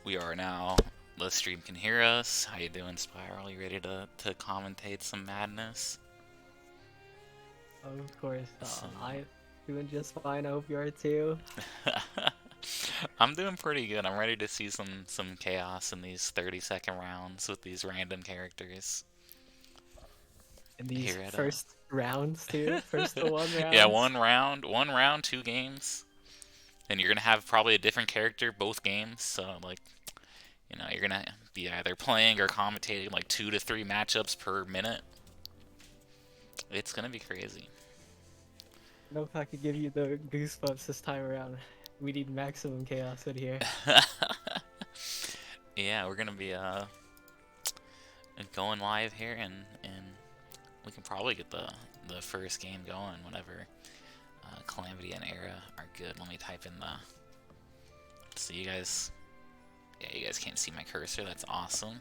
We are now. The stream can hear us. How you doing, Spiral? You ready to commentate some madness? Of course, Some... I'm doing just fine. I hope you are too. I'm doing pretty good. I'm ready to see some chaos in these 30-second rounds with these random characters. In these Here at first rounds too, first to one yeah, rounds. one round, 2 games, and you're gonna have probably a different character both games. So like, you're gonna be either playing or commentating like 2 to 3 matchups per minute. It's gonna be crazy. I don't know if I could give you the goosebumps this time around. We need maximum chaos in here. Yeah, we're gonna be going live here, and we can probably get the first game going whenever Calamity and Era are good. Let me type in the. So you guys, yeah, you guys can't see my cursor. That's awesome.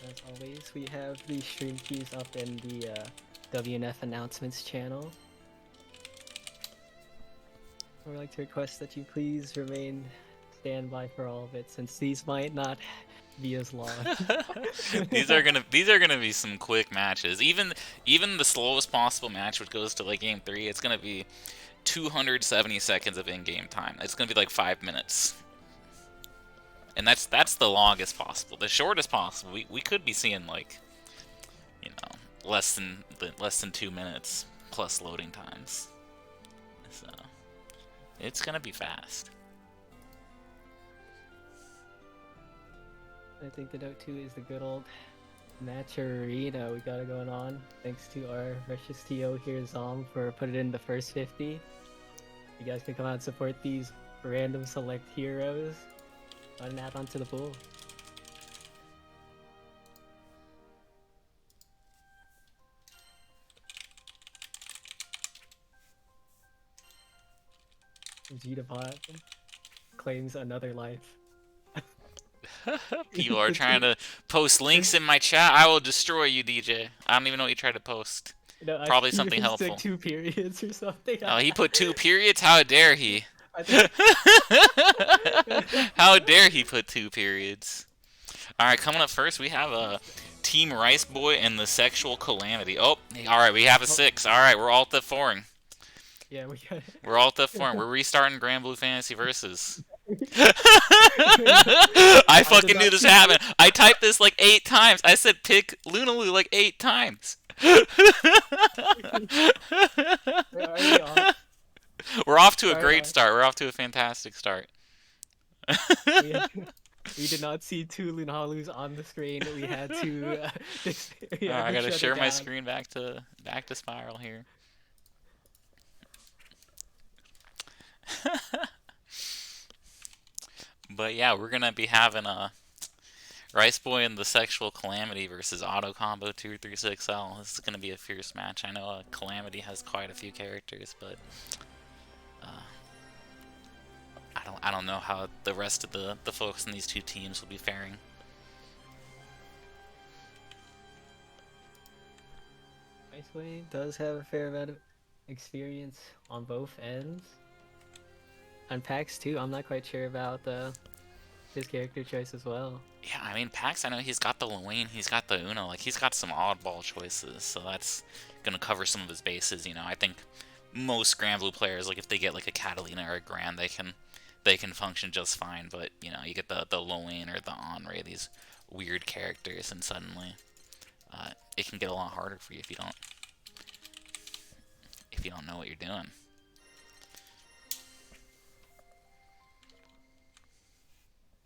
As always, we have the stream keys up in the WNF announcements channel. I would like to request that you please remain standby for all of it, since these might not be as long. these are gonna be some quick matches. Even the slowest possible match, which goes to like game 3, it's gonna be 270 seconds of in-game time. It's gonna be like 5 minutes. And that's the longest possible. The shortest possible, we could be seeing like, less than 2 minutes plus loading times. So it's gonna be fast. I think the note too is the good old match arena we got going on. Thanks to our precious TO here, Zom, for putting in the first 50. You guys can come out and support these random select heroes. And add on to the pool. Gdapot claims another life. People are trying to post links in my chat. I will destroy you, DJ. I don't even know what you tried to post. No, Probably something he helpful. 2 periods or something. Oh, he put 2 periods? How dare he? Think... How dare he put 2 periods? Alright, coming up first, we have a Team Rice Boy and the Sexual Calamity. Oh, alright, we have a 6. Alright, we're alt F4ing. Yeah, we got it. We're alt F4ing. We're restarting Grand Blue Fantasy Versus. I fucking knew this happened. I typed this like 8 times. I said pick Lunalu like 8 times. We're off to a great start. We're off to a fantastic start. We did not see 2 Lunalus on the screen. We had to. I gotta share my screen back to Spiral here. But yeah, we're gonna be having a Rice Boy and the Sexual Calamity versus Auto Combo 236L. This is gonna be a fierce match. I know Calamity has quite a few characters, but I don't know how the rest of the folks in these 2 teams will be faring. Rice Boy does have a fair amount of experience on both ends. On Pax too, I'm not quite sure about his character choice as well. Yeah, I mean, Pax, I know he's got the Luane, he's got the Uno, like, he's got some oddball choices, so that's gonna cover some of his bases, I think most Grand Blue players, like, if they get, like, a Catalina or a Grand, they can function just fine, but, you get the Luane or the Henri, these weird characters, and suddenly, it can get a lot harder for you if you don't know what you're doing.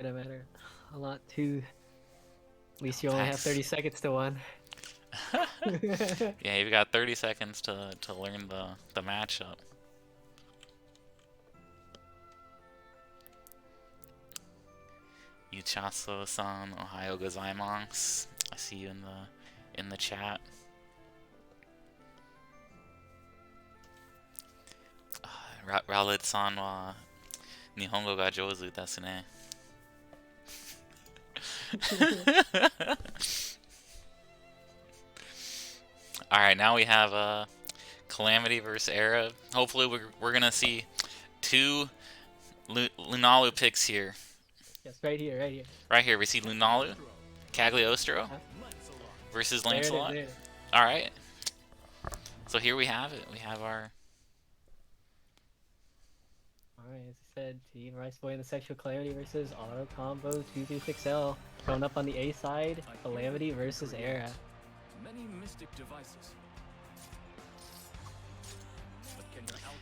It don't matter a lot too. At least you only have 30 seconds to win. Yeah, you've got 30 seconds to learn the matchup. Yuchaso-san, Ohio gozaimasu. I see you in the chat. Ralid-san wa Nihongo ga jouzu desu ne. Alright, now we have Calamity versus Era. Hopefully we're gonna see two Lunalu picks here. Yes, right here, right here. Right here we see Lunalu, Cagliostro Huh? versus There it is, Lancelot. there it is. All right. So here we have it. We have our. Alright, as I said, Team Rice Boy and the Sexual Calamity versus Auto Combo 2v6L. Going up on the A side, Calamity versus Era. Many mystic devices.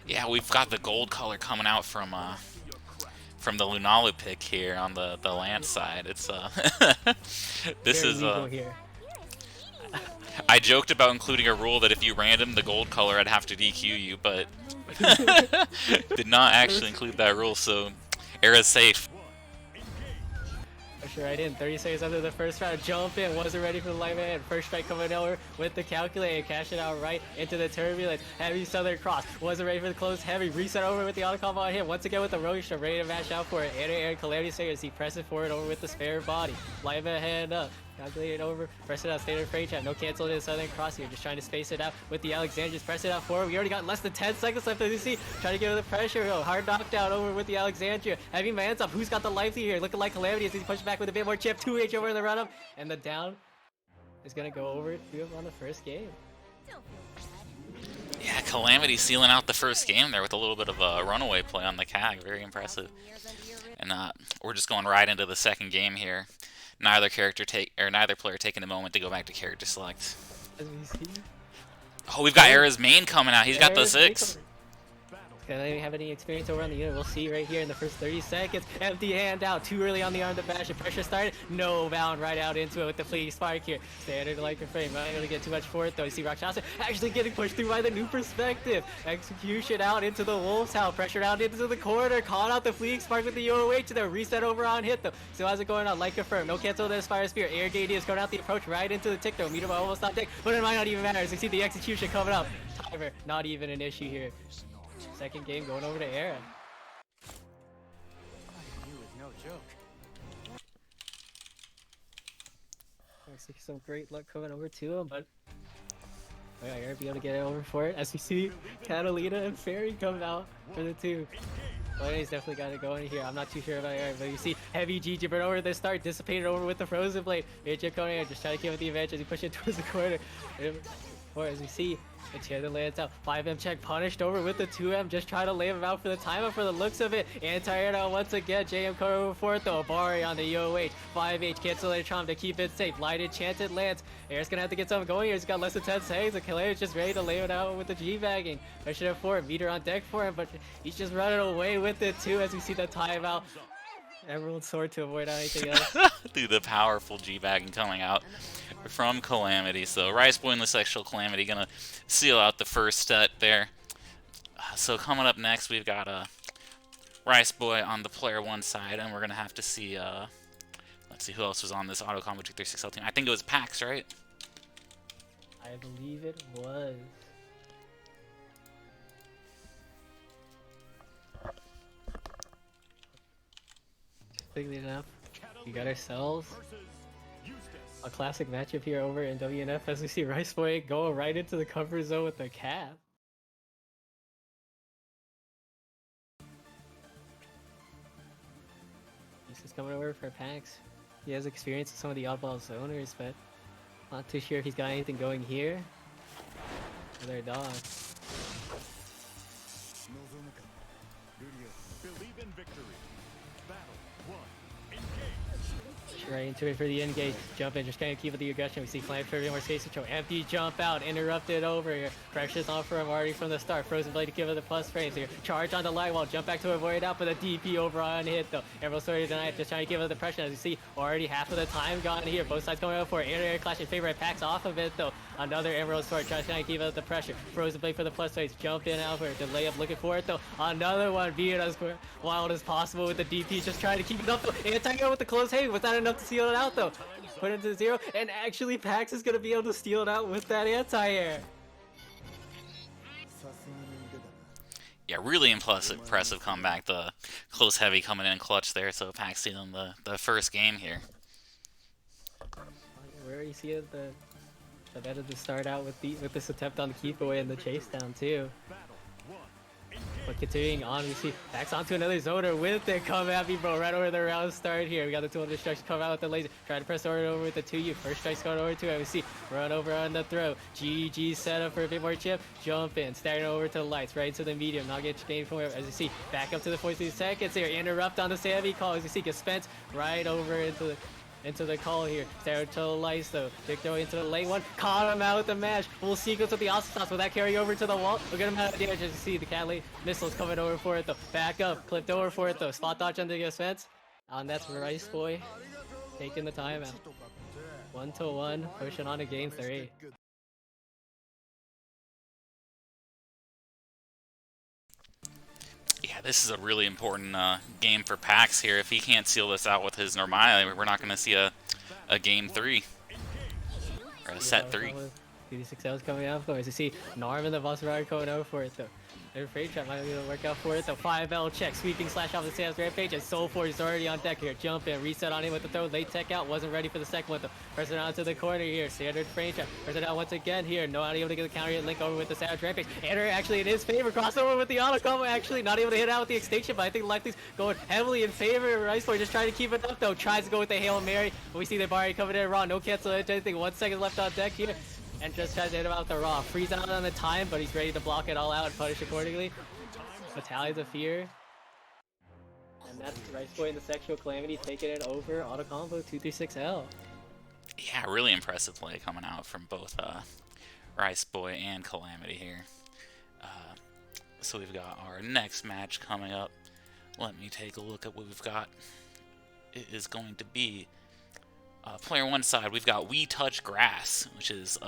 Yeah, we've got the gold color coming out from the Lunalu pick here on the Lance side. It's this Very is legal here. I joked about including a rule that if you random the gold color, I'd have to DQ you, but did not actually include that rule. So Era's safe. Push it right in. 30 seconds after the first round. Jump in. Wasn't ready for the live man. First strike coming over with the calculator. Cash it out right into the turbulence. Heavy Southern Cross. Wasn't ready for the close. Heavy. Reset over with the auto combo on him. Once again with the Rogue Shot. Ready to mash out for it. And Calamity Sayers. He presses forward over with the spare body. Live man hand up. Calculate it over. Press it out. Standard frame chat. No cancel to the Southern Cross here. Just trying to space it out with the Alexandria. Just press it out forward. We already got less than 10 seconds left as you see. Trying to get the pressure. Oh, hard knockdown over with the Alexandria. Heavy man's up. Who's got the life here? Looking like Calamity as he pushes back with a bit more chip. 2H over the run up. And the down is going to go over to him on the first game. Yeah, Calamity sealing out the first game there with a little bit of a runaway play on the CAG. Very impressive. And we're just going right into the second game here. Neither player taking a moment to go back to character select. As we see. Oh, we've got Era's main coming out. He's got the 6. Can they have any experience over on the unit? We'll see right here in the first 30 seconds. Empty hand out. Too early on the arm to bash. And pressure started. No bound right out into it with the fleeting spark here. Standard like a frame. Not going to get too much for it though. You see Rakshasa actually getting pushed through by the new perspective. Execution out into the Wolf's Howl. Pressure out into the corner. Caught out the fleeting spark with the UOH to the reset over on hit though. So how's it going on? Like confirmed. No cancel to the Spire Spear. Air Gate is going out the approach right into the tick though. Meter by almost on deck. But it might not even matter. As you see the execution coming up. Timer. Not even an issue here. Second game going over to Era. No joke. I see some great luck coming over to him, but Era be able to get it over for it. As we see Catalina and Fairy come out for the 2. Well, he's definitely got it going here. I'm not too sure about Era, but you see heavy G burn over the start, dissipated over with the Frozen Blade. Major coming in, just trying to get with the advantage as he pushes it towards the corner. Or as we see, the chair that lands out. 5M check punished over with the 2M. Just trying to lay him out for the timeout for the looks of it. Anti-air once again. JM coming over for it though. Bari on the UOH. 5H cancel charm to keep it safe. Light enchanted lands. Air's gonna have to get something going here. He's got less than 10 seconds. The Kalera's just ready to lay it out with the G-bagging. Pushing it forward. Meter on deck for him, but he's just running away with it too as we see the timeout. Emerald Sword to avoid anything else. Through the powerful G-bagging coming out from Calamity. So Rice Boy and the Sexual Calamity gonna seal out the first set there. So coming up next, we've got Rice Boy on the player 1 side, and we're gonna have to see. Let's see who else was on this Auto Combo 236L team. I think it was Pax, right? I believe it was. Quickly enough, we got ourselves a classic matchup here over in WNF as we see Rice Boy going right into the cover zone with the cap. This is coming over for Pax. He has experience with some of the oddball zoners, but not too sure if he's got anything going here. Other dog. Believe in victory. Battle 1. Engage. Right into it for the engage. Jump in, just kind of keep with the aggression. We see Flame for more space control. Empty jump out, interrupted over here. Pressure's on for him already from the start. Frozen Blade to give it the plus frames here. Charge on the light wall, jump back to avoid it out, but the DP over on hit though. Emerald Story tonight, just trying to give it the pressure. As you see, already half of the time gone here. Both sides going up for it. Air clash in favor of Pax off of it though. Another Emerald Sword trying to keep it the pressure. Frozen Blade for the plus phase. Jump in out for it. The layup looking for it though. Another one being as wild as possible with the DP. Just trying to keep it up though. Anti-air with the close. Hey, was that enough to seal it out though? Put it to 0. And actually Pax is going to be able to steal it out with that anti-air. Yeah, really impressive comeback. The close heavy coming in clutch there. So Pax stealing the first game here. Where you see the But that is to start out with this attempt on the keep away and the chase down too. But continuing on, we see backs onto another zoner with the come at me, bro. Right over the round start here. We got the 200 strikes come out with the laser. Try to press over with the 2U. First strike's going over to it. We see run over on the throw. GG set up for a bit more chip. Jump in. Staring over to the lights. Right to the medium. Not get gained from where. As you see, back up to the 42 seconds here. Interrupt on the Sammy call. As you see, gets spent right over into the call here. Stare to the lights though. Dick throw into the late one. Caught him out with the mash. Full sequence with the awesome toss. Will that carry over to the wall? We'll get him out of the edge. As you see, the cat late missiles coming over for it though. Back up. Clipped over for it though. Spot dodge under the fence. And that's Rice Boy taking the timeout. 1-1. Pushing on to game 3. Yeah, this is a really important game for Pax here. If he can't seal this out with his Normale, we're not going to see a game 3 or a set 3. 36 L's coming out for us. You see Norm and the boss rider coming over for it though. Their freight trap might be able to work out for it. The 5L check, sweeping slash off the Sam's rampage, and Soul Force is already on deck here. Jump in, reset on him with the throw, late tech out, wasn't ready for the second one though. Pressing on to the corner here, standard frame trap. Pressing out once again here, not able to get the counter hit, link over with the Savage rampage. Enter actually in his favor, crossover with the auto combo, actually not able to hit out with the extinction, but I think Lefty's going heavily in favor of Rice Boy, just trying to keep it up though. Tries to go with the Hail Mary, but we see the Bari coming in raw, no cancel anything, 1 second left on deck here. And just tries to hit him out with the raw. Freeze out on the time, but he's ready to block it all out and punish accordingly. Battalions of Fear. And that's Rice Boy and the Sexual Calamity taking it over. Auto combo 236L. Yeah, really impressive play coming out from both Rice Boy and Calamity here. So we've got our next match coming up. Let me take a look at what we've got. It is going to be player 1 side. We've got We Touch Grass, which is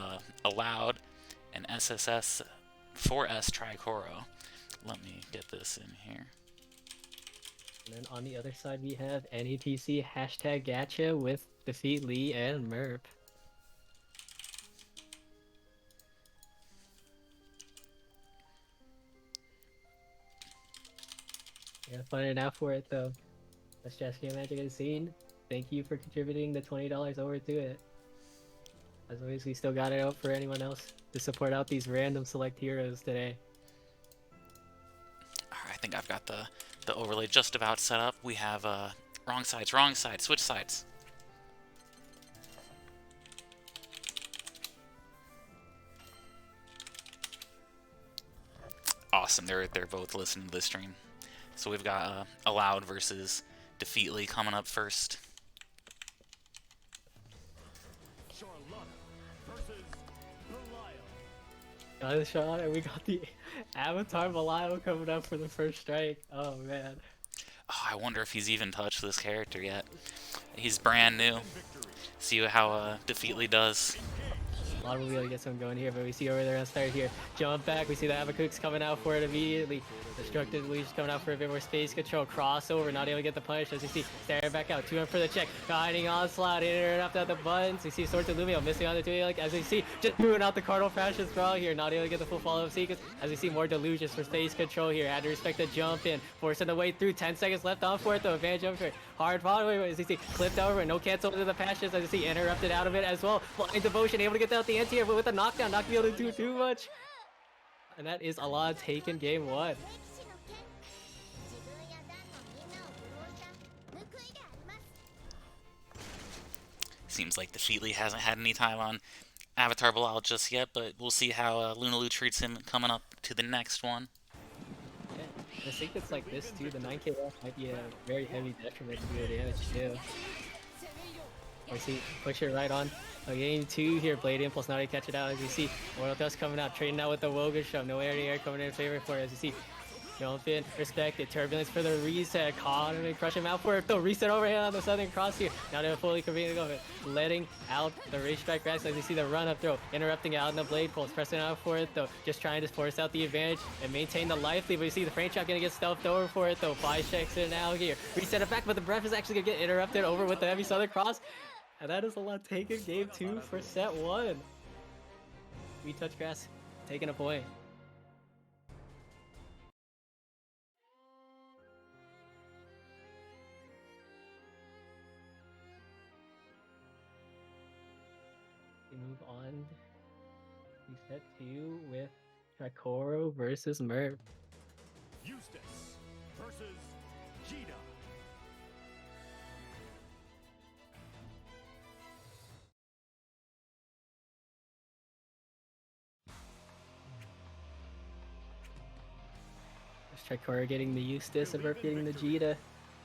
allowed, and SSS 4S Tricoro. Let me get this in here. And then on the other side we have NETC hashtag Gacha with Defeat Lee and Merp. Yeah, finding out for it though. That's Just Game Magic and Scene. Thank you for contributing the $20 over to it. As always, we still got it out for anyone else to support out these random select heroes today. I think I've got the overlay just about set up. We have wrong side, switch sides. Awesome, they're both listening to this stream. So we've got Allowed versus Defeatly coming up first. Got a shot, and we got the Avatar Malio coming up for the first strike. Oh man. Oh, I wonder if he's even touched this character yet. He's brand new. See how Defeatly does. A lot of will be able to get some going here, but we see over there on start here. Jump back, we see the Avacook's coming out for it immediately. Destructive Leash coming out for a bit more space control. Crossover, not able to get the punish as you see. Staring back out, 2-1 for the check. Guiding onslaught, interrupt at the buttons. We see Sword to Lumio missing on the 2, like as we see, just moving out the Cardinal Fashion Sprawl here. Not able to get the full follow-up sequence. As we see more Delusions for space control here. Had to respect the jump in. Forcing the way through, 10 seconds left on for it though. Advantage over. Hard follow, as you see, clipped over, no cancel to the passions. As you see, interrupted out of it as well. Blind Devotion, able to get out the anti-air, but with a knockdown, not be able to do too much. And that is Allah taken game 1. Seems like Defeatly hasn't had any time on Avatar Bilal just yet, but we'll see how Lunalu treats him coming up to the next one. Yeah, I think it's like this too. The 9K off might be a very heavy detriment to the damage too. I see, push it right on. Game 2 here, Blade Impulse, now to catch it out as you see. Mortal Thrust coming out, trading out with the Woga shove. No air to air coming in favor for it as you see. Jump in, respect it, Turbulence for the reset, caught him and crush him out for it. The reset overhand on the Southern Cross here. Now they're fully convening of it, letting out the racetrack grass as you see the run up throw, interrupting out in the Blade Pulse, pressing out for it though, just trying to force out the advantage and maintain the life lead. But you see the frame trap gonna get stealthed over for it though. 5 checks in now here, reset it back, but the breath is actually gonna get interrupted over with the heavy Southern Cross. And that is a lot taken game 2 for set 1. We Touch Grass taking a point. We move on We set 2 with Tricoro versus Merc. Eustace versus Gita. Tricoro getting the Eustace and Merc getting the Jita.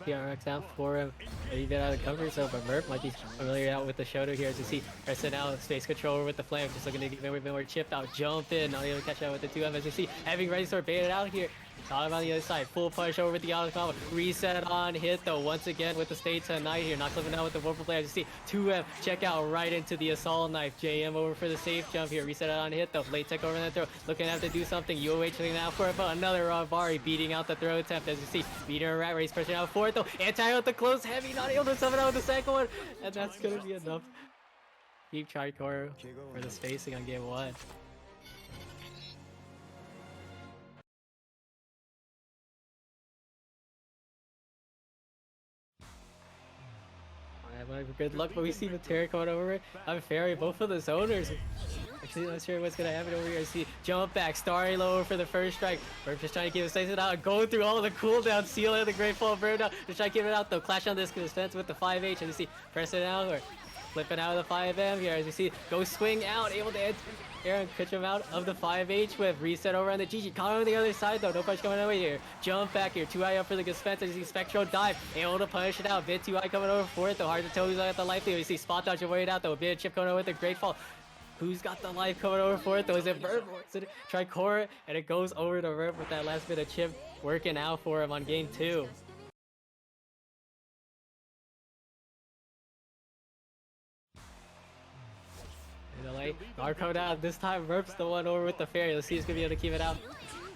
PRX out for him. He been out of cover, so but Merc might be familiar out with the Shoto here as you see pressing out space controller with the flame, just looking to get a bit more chipped out, jump in, not able to catch out with the 2M as you see having Ready Sword baited out here. Got him on the other side, full push over with the auto combo, reset on hit though once again with the state tonight here, not clipping out with the Wombmu play as you see 2M check out right into the assault knife, JM over for the safe jump here, reset on hit though, late tech over in the throw, looking to have to do something, UOH looking out for it, but another Bari beating out the throw attempt as you see, beating a rat race, pushing out for it though, anti with the close heavy, not able to summon out with the second one, and that's gonna be enough. Keep Tricoro for the spacing on game 1. Good luck, but we see the Terra coming over it. I'm Fairy, both of the zoners. Actually, not sure what's gonna happen over here. I see jump back, Starry lower for the first strike. We're just trying to keep it slice it out, going through all the cooldowns, seal it, the Great Fall burn down. Just trying to keep it out though. Clash on this defense with the 5H, and you see press it out or flipping out of the 5M here. As you see, go swing out, able to Aaron catch him out of the 5H with reset over on the GG. Caught on the other side though, no punch coming over here. Jump back here, 2i up for the defense as you see Spectral dive, able to punish it out. Bit 2i coming over for it though, hard to tell who's got the life. You see spot dodge avoided out though, a bit of chip coming over with the Great Fall. Who's got the life coming over for it though? Is it Verb or is it Tricora? And it goes over to Verb with that last bit of chip working out for him on game 2. Narco down. This time Merp's the one over with the fairy. Let's see if he's gonna be able to keep it out.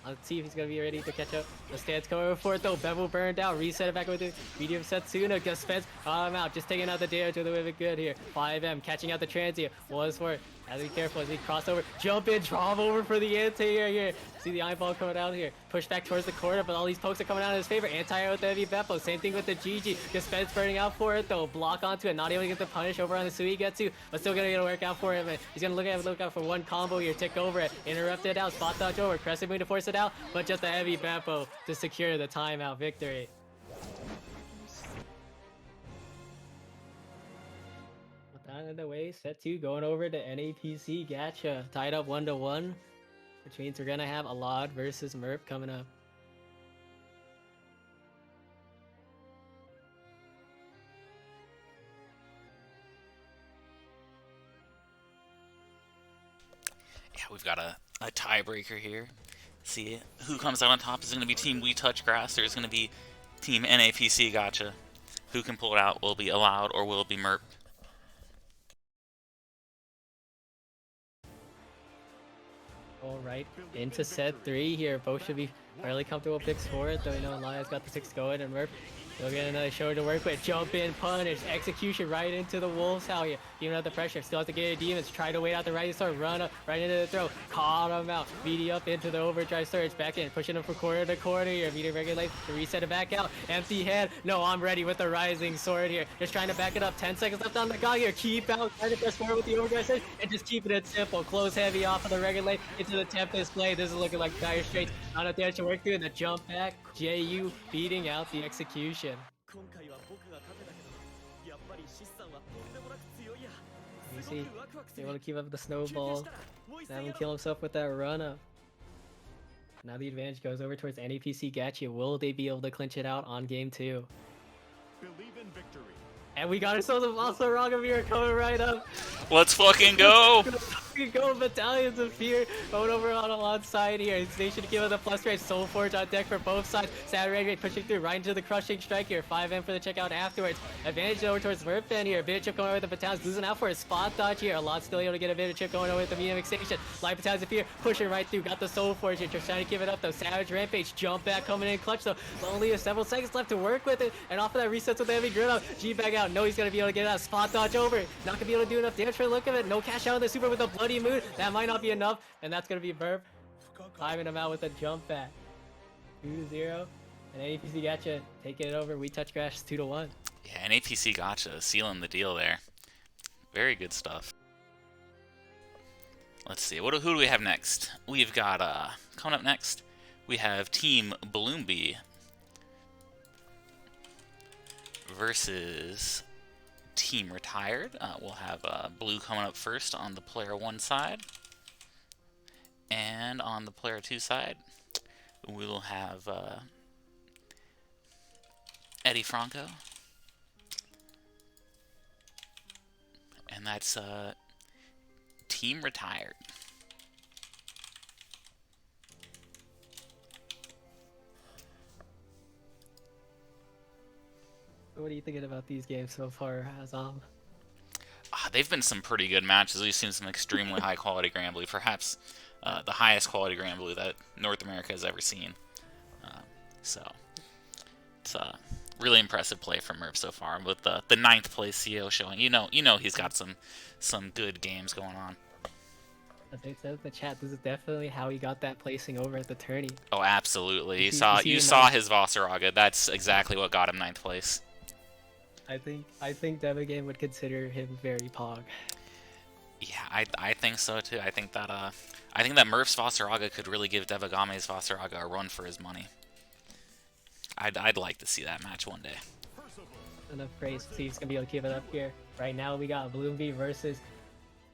Let's see if he's gonna be ready to catch up. The stance coming over for it though. Bevel burned out. Reset it back with the medium Setsuna. Just fence. I'm out. Just taking out the damage with a good here. 5M catching out the transient. Was for it. Have to be careful as he cross over. Jump in. Drop over for the anti-air here. See the iron ball coming out here. Push back towards the corner, but all these pokes are coming out in his favor. Anti-air with the heavy Beppo. Same thing with the GG. Dispense burning out for it though. Block onto it. Not able to get the punish over on the Sui Getsu, but still gonna get a work out for him. And he's gonna look out for one combo here. Tick over it. Interrupt it out. Spot dodge over. Crescent moon to force it out, but just a heavy Beppo to secure the timeout victory. With that out of the way, set 2 going over to NAPC Gacha. Tied up 1-1. Which means we're gonna have Alad versus Merp coming up. Yeah, we've got a tiebreaker here. See who comes out on top is going to be Team We Touch Grass. There's going to be Team NAPC Gacha. Who can pull it out? Will it be Allowed or will it be Merc? All right, into set 3 here. Both should be fairly comfortable picks for it, though you know Alaya's got the 6 going and Merc will get another shoulder to work with. Jump in, punish, execution right into the Wolves out here. Even out the pressure, still has to get a Demons. Try to wait out the right sword, run up right into the throw. Caught him out. VD up into the overdrive surge. Back in, pushing him from corner to corner here. VD regulate to reset it back out. Empty hand. No, I'm ready with the rising sword here. Just trying to back it up. 10 seconds left on the clock here. Keep out. Trying to press forward with the overdrive surge and just keeping it simple. Close heavy off of the regulate into the Tempest play. This is looking like dire straits. Not a damage to work through. And the jump back. JU beating out the execution. You see, able to keep up the snowball. Have him kill himself with that run up. Now the advantage goes over towards NAPC Gacha. Will they be able to clinch it out on game 2? Believe in victory. And we got ourselves a also Ragamir coming right up. Let's fucking go! We go Battalions of Fear going over on Alad's side here. Station to give us a plus range. Soul Forge on deck for both sides. Saturday pushing through right into the crushing strike here. 5M for the checkout afterwards. Advantage over towards Merfan here. A bit of chip going over with the Battalions. Losing out for a spot dodge here. Alad still able to get a bit of chip going over with the medium extinction. Light Battalions of Fear pushing right through. Got the Soul Forge here. Just trying to give it up though. Savage Rampage jump back coming in clutch though. Only several seconds left to work with it. And off of that resets with the heavy grid up. G back out. No, he's gonna be able to get out. Spot dodge over. Not gonna be able to do enough damage for the look of it. No cash out on the super with a bloody moon. That might not be enough, and that's gonna be Verb timing him out with a jump back. 2-0, and NAPC Gacha taking it over. We Touch Grass 2-1. Yeah, NAPC Gacha sealing the deal there. Very good stuff. Let's see. Who do we have next? We've got coming up next. We have Team Bloombee versus Team Retired. We'll have Blue coming up first on the player 1 side, and on the player 2 side, we will have Eddie Franco, and that's Team Retired. What are you thinking about these games so far, Azam? They've been some pretty good matches. We've seen some extremely high quality Grand Blue, perhaps the highest quality Grand Blue that North America has ever seen. So it's really impressive play from Merc so far. With the 9th place CO showing, you know he's got some good games going on. As they said in the chat, this is definitely how he got that placing over at the tourney. Oh, absolutely. You saw his Vossaraga. That's exactly what got him 9th place. I think Devin Game would consider him very pog. Yeah, I think so too. I think that Merc's Vossaraga could really give Devagame's Vossaraga a run for his money. I'd like to see that match one day. Enough praise. See who's gonna be able to keep it up here. Right now we got Bloombee versus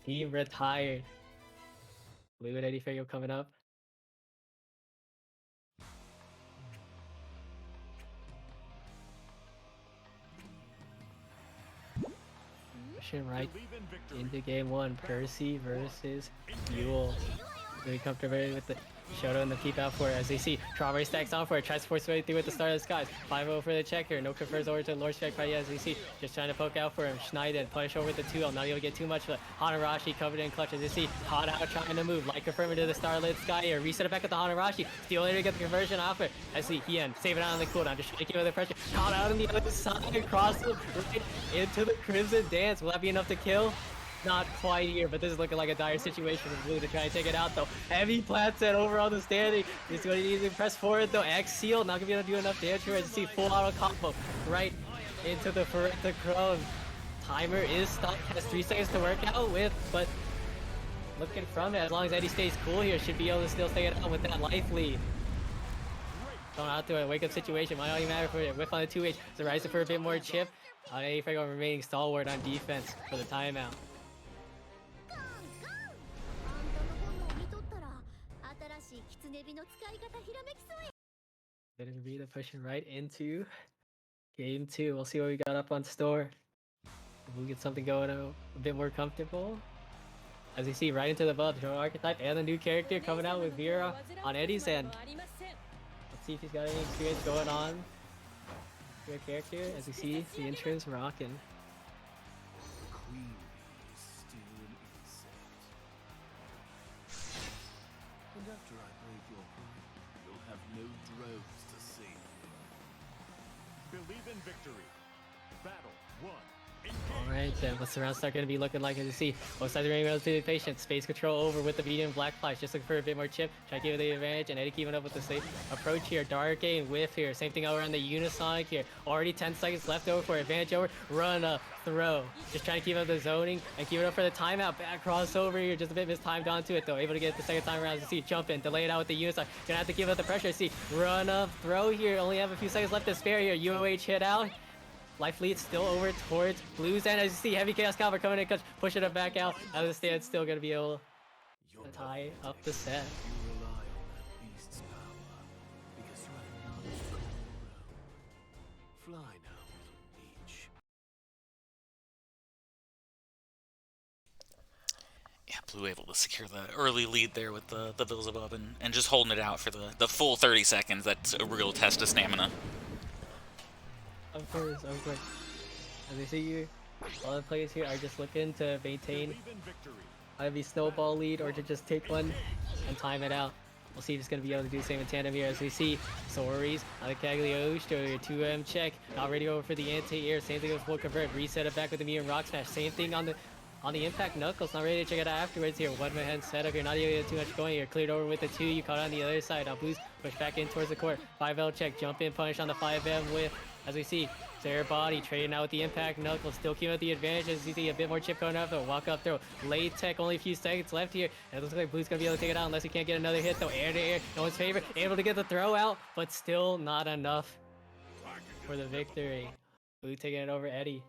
Team Retired. Blue and Eddie Fago coming up. Pushing right into game 1. Percy versus Yule. Really comfortable with the Shoto and the keep out for it as they see Strawberry stacks on for it, tries to force his way through with the Star of the Skies. 5-0 for the check here, no confers over to Lord Strike Party as we see, just trying to poke out for him. Schneiden punish over the 2L, not able to get too much, but Hanarashi covered in clutch as you see Hana trying to move, like confirming to the Starlit Sky here, reset it back at the Hanarashi, steal later to get the conversion off it as see Hien save it out on the cooldown, just trying to keep with the pressure, caught out on the other side, across the right into the Crimson Dance. Will that be enough to kill? Not quite here, but this is looking like a dire situation for Blue to try and take it out though. Heavy plant set over on the standing. He's going to need to press forward though. X seal, not going to be able to do enough damage here. As you see, full auto combo right into the Ferretta Crone. Timer is stopped, has 3 seconds to work out with, but looking from it, as long as Eddie stays cool here, should be able to still stay it out with that life lead. Going out to a wake up situation, might not even matter for it. Whiff on the 2H, so rising for a bit more chip. Eddie Fago remaining stalwart on defense for the timeout. Didn't read it, pushing right into game 2. We'll see what we got up on store. If we get something going a bit more comfortable. As you see, right into the buff, Joe Archetype and the new character coming out with Vera on Eddie's end. Let's see if he's got any experience going on with your character. As you see, the entrance rocking. And after I break your pride, you'll have no droves to save you. Believe in victory. Battle 1. Alright then, what's the round start going to be looking like? As you see, both sides remaining relatively patient. Space control over with the medium black flash, just looking for a bit more chip. Try to give it the advantage, and Eddie keeping up with the safe approach here. Dark game whiff here. Same thing over on the Unisonic here. Already 10 seconds left over for advantage over. Run up, throw. Just trying to keep up the zoning and keep it up for the timeout. Back crossover here, just a bit mistimed onto it though. Able to get it the second time around. As you see, jump in, delay it out with the Unisonic. Gonna have to give up the pressure. See, run up, throw here. Only have a few seconds left to spare here. UOH hit out. Life lead still over towards Blue's end. As you see, Heavy Chaos Calver coming in, pushing it back out. Out of the stand, still going to be able to tie up the set. You rely on that beast's power, because right now it's cold around. Fly now, little leech. Yeah, Blue able to secure the early lead there with the Beelzebub and just holding it out for the full 30 seconds. That's a real test of stamina. Of course, of course. As you see here, all the players here are just looking to maintain Believe in victory. either snowball lead or to just take one and time it out. We'll see if he's going to be able to do the same in tandem here. As we see Soris on the Caglioche to your 2M check. Not ready over for the anti-air. Same thing with full convert. Reset it back with the medium rock smash. Same thing on the impact knuckles. Not ready to check it out afterwards here. One man setup here. Not able to get too much going here. Cleared over with the 2. You caught on the other side. Now Blues push back in towards the court. 5L check. Jump in punish on the 5M with, as we see, Sarah body trading out with the impact. Knuckles still keeping up the advantage as you see a bit more chip coming up. Though walk up throw. Late tech, only a few seconds left here. And it looks like Blue's gonna be able to take it out unless he can't get another hit though. Air to air, no one's favor. Able to get the throw out, but still not enough for the victory. Blue taking it over Eddie,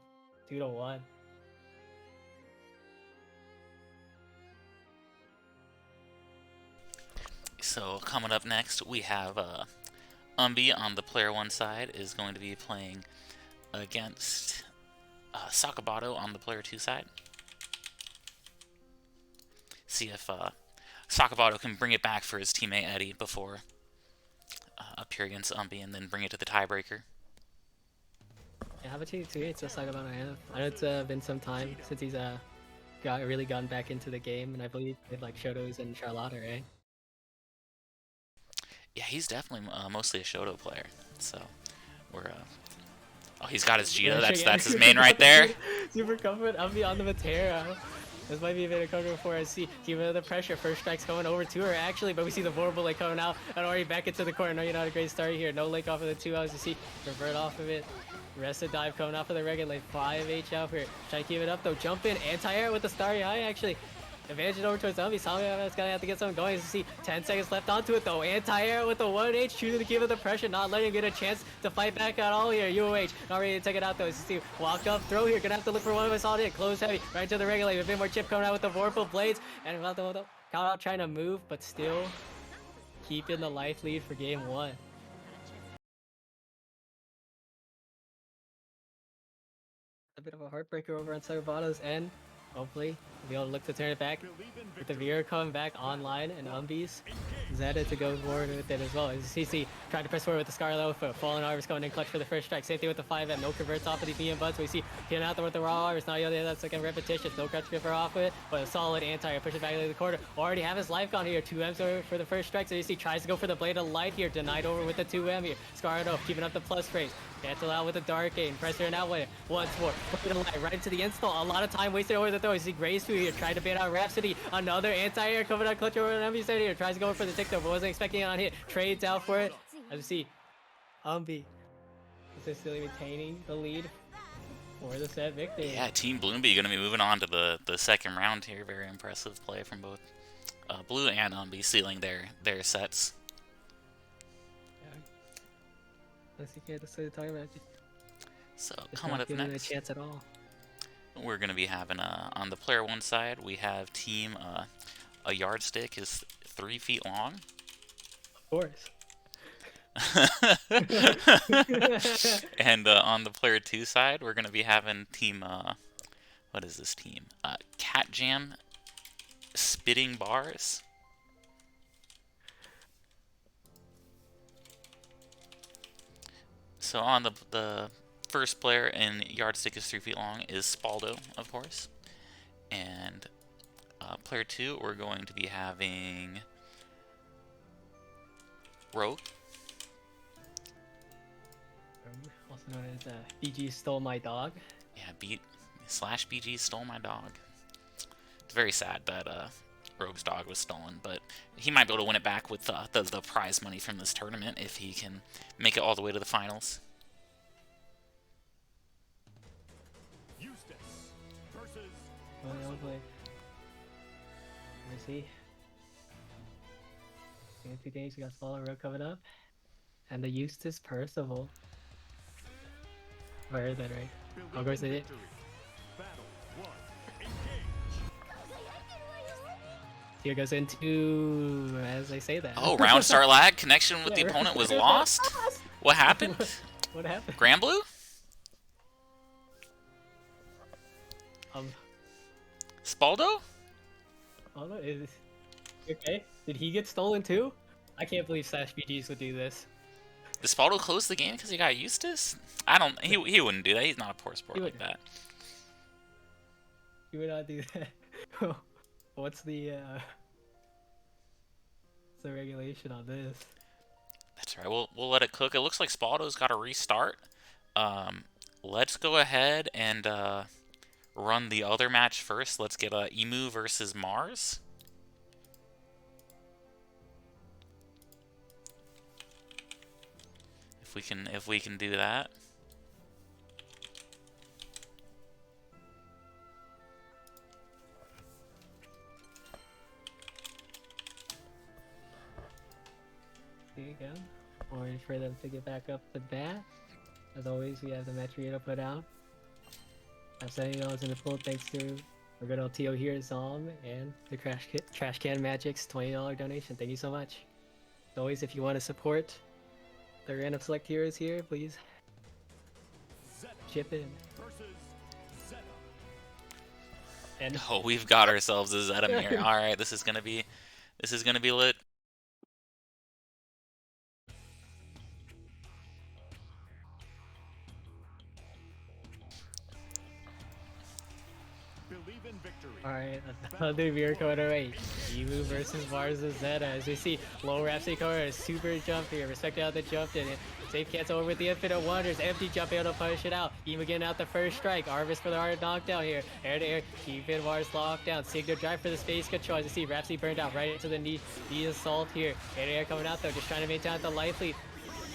2-1. So coming up next, we have Untitled on the player 1 side is going to be playing against Sakabato on the player 2 side. See if Sakabato can bring it back for his teammate Eddie before up here against Untitled, and then bring it to the tiebreaker. Yeah, how about you too? It's just like about I know it's been some time since he's really gotten back into the game, and I believe with like Shotos and Charlotta, right? Yeah, he's definitely mostly a Shoto player. So we're oh, he's got his Jita. That's his main right there. Super comfort. I'll be on the Matera. This might be a bit of cover for us. See, keeping the pressure. First strike's going over to her actually, but we see the Vorpal Lake coming out and already back into the corner. No, you're not a great start here. No lake off of the 2 outs. You see, revert off of it. Rest of dive coming off of the regular lane. 5H out here. Try to keep it up though. Jump in. Anti-air with the starry high actually. Advantage over towards Zombie. Zombie's gonna have to get something going. As you see, 10 seconds left onto it though. Anti-air with the 1H, choosing to give it the pressure, not letting him get a chance to fight back at all here. UOH not ready to take it out though. As you see, walk up, throw here. Gonna have to look for one of us on it. Close heavy, right to the regulator. A bit more chip coming out with the Vorpal Blades. And about the count out trying to move, but still keeping the life lead for game 1. A bit of a heartbreaker over on Sarvato's end. Hopefully, we'll be able to look to turn it back. With the Vera coming back online and Umbies, Zeta to go forward with it as well. As CC trying to press forward with the Scarlet for Fallen Arbors going in clutch for the first strike. Same thing with the 5M. No converts off of these medium butts. We see getting out there with the Raw Arbors. Now that second repetition. No crutch gripper off with it, but a solid anti. Push it back into the corner. Already have his life gone here. 2Ms for the first strike. So you see tries to go for the Blade of Light here. Denied over with the 2M here. Scarlet keeping up the plus phrase. Cancel out with the Dark Aim. Pressure and outway. Once more. Put it light right into the install. A lot of time wasted over the throw. You see Grace here trying to bait out Rhapsody. Another anti-air coming out clutch over an Umbi set here. Tries to go for the tick though, but wasn't expecting it on hit. Trades out for it. As you see, Umbi is still retaining the lead for the set victory. Yeah, Team Bloombee going to be moving on to the second round here. Very impressive play from both Blue and Untitled, sealing their sets. Let's see, that's what talking about. So Just coming not up giving it a next, chance at all. we're going to be having on the player 1 side, we have Team a yardstick is 3 feet long. Of course. And on the player 2 side, we're going to be having Team what is this team? Cat Jam Spitting Bars. So on the first player in yardstick is 3 feet long is Spaldo, of course. And player 2, we're going to be having Rogue. Also known as BG Stole My Dog. Yeah, /BG stole my dog. It's very sad that Rogue's dog was stolen, but he might be able to win it back with the prize money from this tournament if he can make it all the way to the finals. Hopefully. Let's see. In 2 days, we got Smaller Road coming up. And the Eustace Percival. Where is that, right? Of course they did. Here goes into, as I say that. Oh, round start lag. Connection with the opponent was lost? What happened? What happened? Grand Blue? Spaldo? Oh no, is okay? Did he get stolen too? I can't believe /BGs would do this. Did Spaldo close the game because he got Eustace? I don't. He wouldn't do that. He's not a poor sport like that. He would not do that. What's the regulation on this? That's right. We'll let it cook. It looks like Spaldo's got to restart. Let's go ahead and run the other match first. Let's get Emu versus Mars. If we can do that. you go. Waiting for them to get back up the bat. As always, we have the match to put out. I'm $70 in the pool thanks to our good old Tio here, Zom, and the Trash Can Magic's $20 donation. Thank you so much. As always, if you want to support the random select heroes here, please chip in. And Oh, we've got ourselves a Zetamir. All right, this is gonna be lit. Believe in victory. alright, another mirror code away. Emu versus Mars and Zeta. As we see, low Rhapsody corner, super jump here. Respect out the jump in it. Safe cancel over with the Infinite Wonders. Empty jump able to push it out. Emu getting out the first strike. Arvis for the hard knockdown here. Air to air. Keeping Mars locked down. Signo drive for the space control. As you see, Rhapsody burned out right into the knee assault here. Air to air coming out though. Just trying to maintain out the life lead.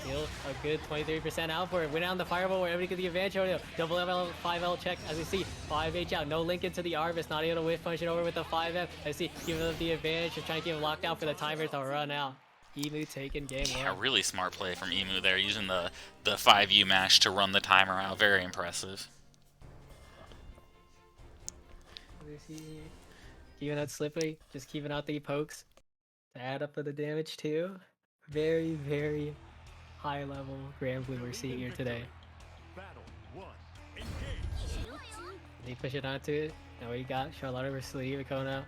Still a good 23% out for it. Went on the fireball where everybody get the advantage. Double L, 5L check as we see 5H out. No link into the Arvis. Not able to whiff punch it over with the 5F. As we see, giving them the advantage. Just trying to keep him locked down for the timer to run out. Emu taking game one. Yeah, really smart play from Emu there, using the 5U mash to run the timer out. Very impressive. Keeping out slippery, just keeping out the pokes to add up for the damage too. Very, very high level Grand Blue we're seeing here today. Battle 1. Engage. They push it onto it. Now we got Charlotte versus Ladiva coming out.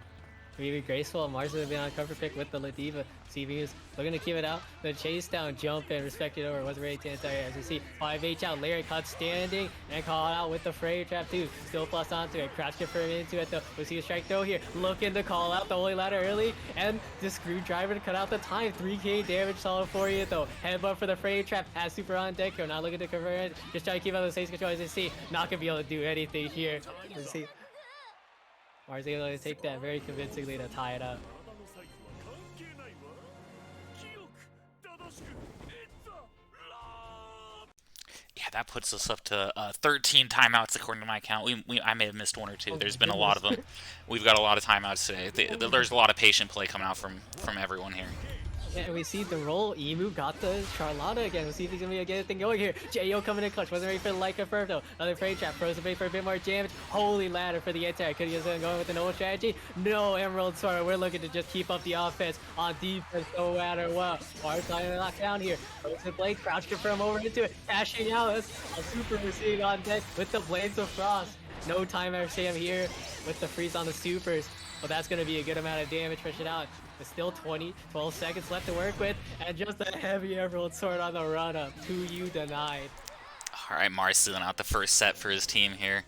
Really graceful. Mars has been on cover pick with the Ladiva. CV is looking to keep it out. The chase down, jump in, respected over. Wasn't ready to answer. As we see 5H out, Larry caught standing and caught out with the Fray Trap too. Still plus onto it. Crouch confirm into it though. We see a strike throw here. Looking to call out the Holy Ladder early. And the screwdriver to cut out the time. 3k damage solid for you though. Headbutt for the Fray Trap. Has super on deck. Not looking to convert it. Just trying to keep out the safe control. As you see, not gonna be able to do anything here. As you see. Mars able to take that very convincingly to tie it up. Yeah, that puts us up to 13 timeouts according to my count. I may have missed one or two. There's been a lot of them. We've got a lot of timeouts today. There's a lot of patient play coming out from everyone here. Yeah, and we see the roll. Emu got the Charlotta again. We'll see if he's gonna be able to get anything going here. Jo coming in clutch. Wasn't ready for the light confirmed though. Another Fray Trap. Frozen Fate for a bit more damage. Holy Ladder for the anti. Could he get going with the no strategy? No Emerald Sword. We're looking to just keep up the offense on defense no matter what. Mars trying to lock down here. Frozen Blade. Crouch confirm over into it. Cashing out. That's a super machine on deck with the Blades of Frost. No timer Sam here with the freeze on the supers. But that's going to be a good amount of damage pushing out. But still 12 seconds left to work with. And just a heavy Emerald Sword on the run-up. 2U denied. Alright, Mars sealing out the first set for his team here.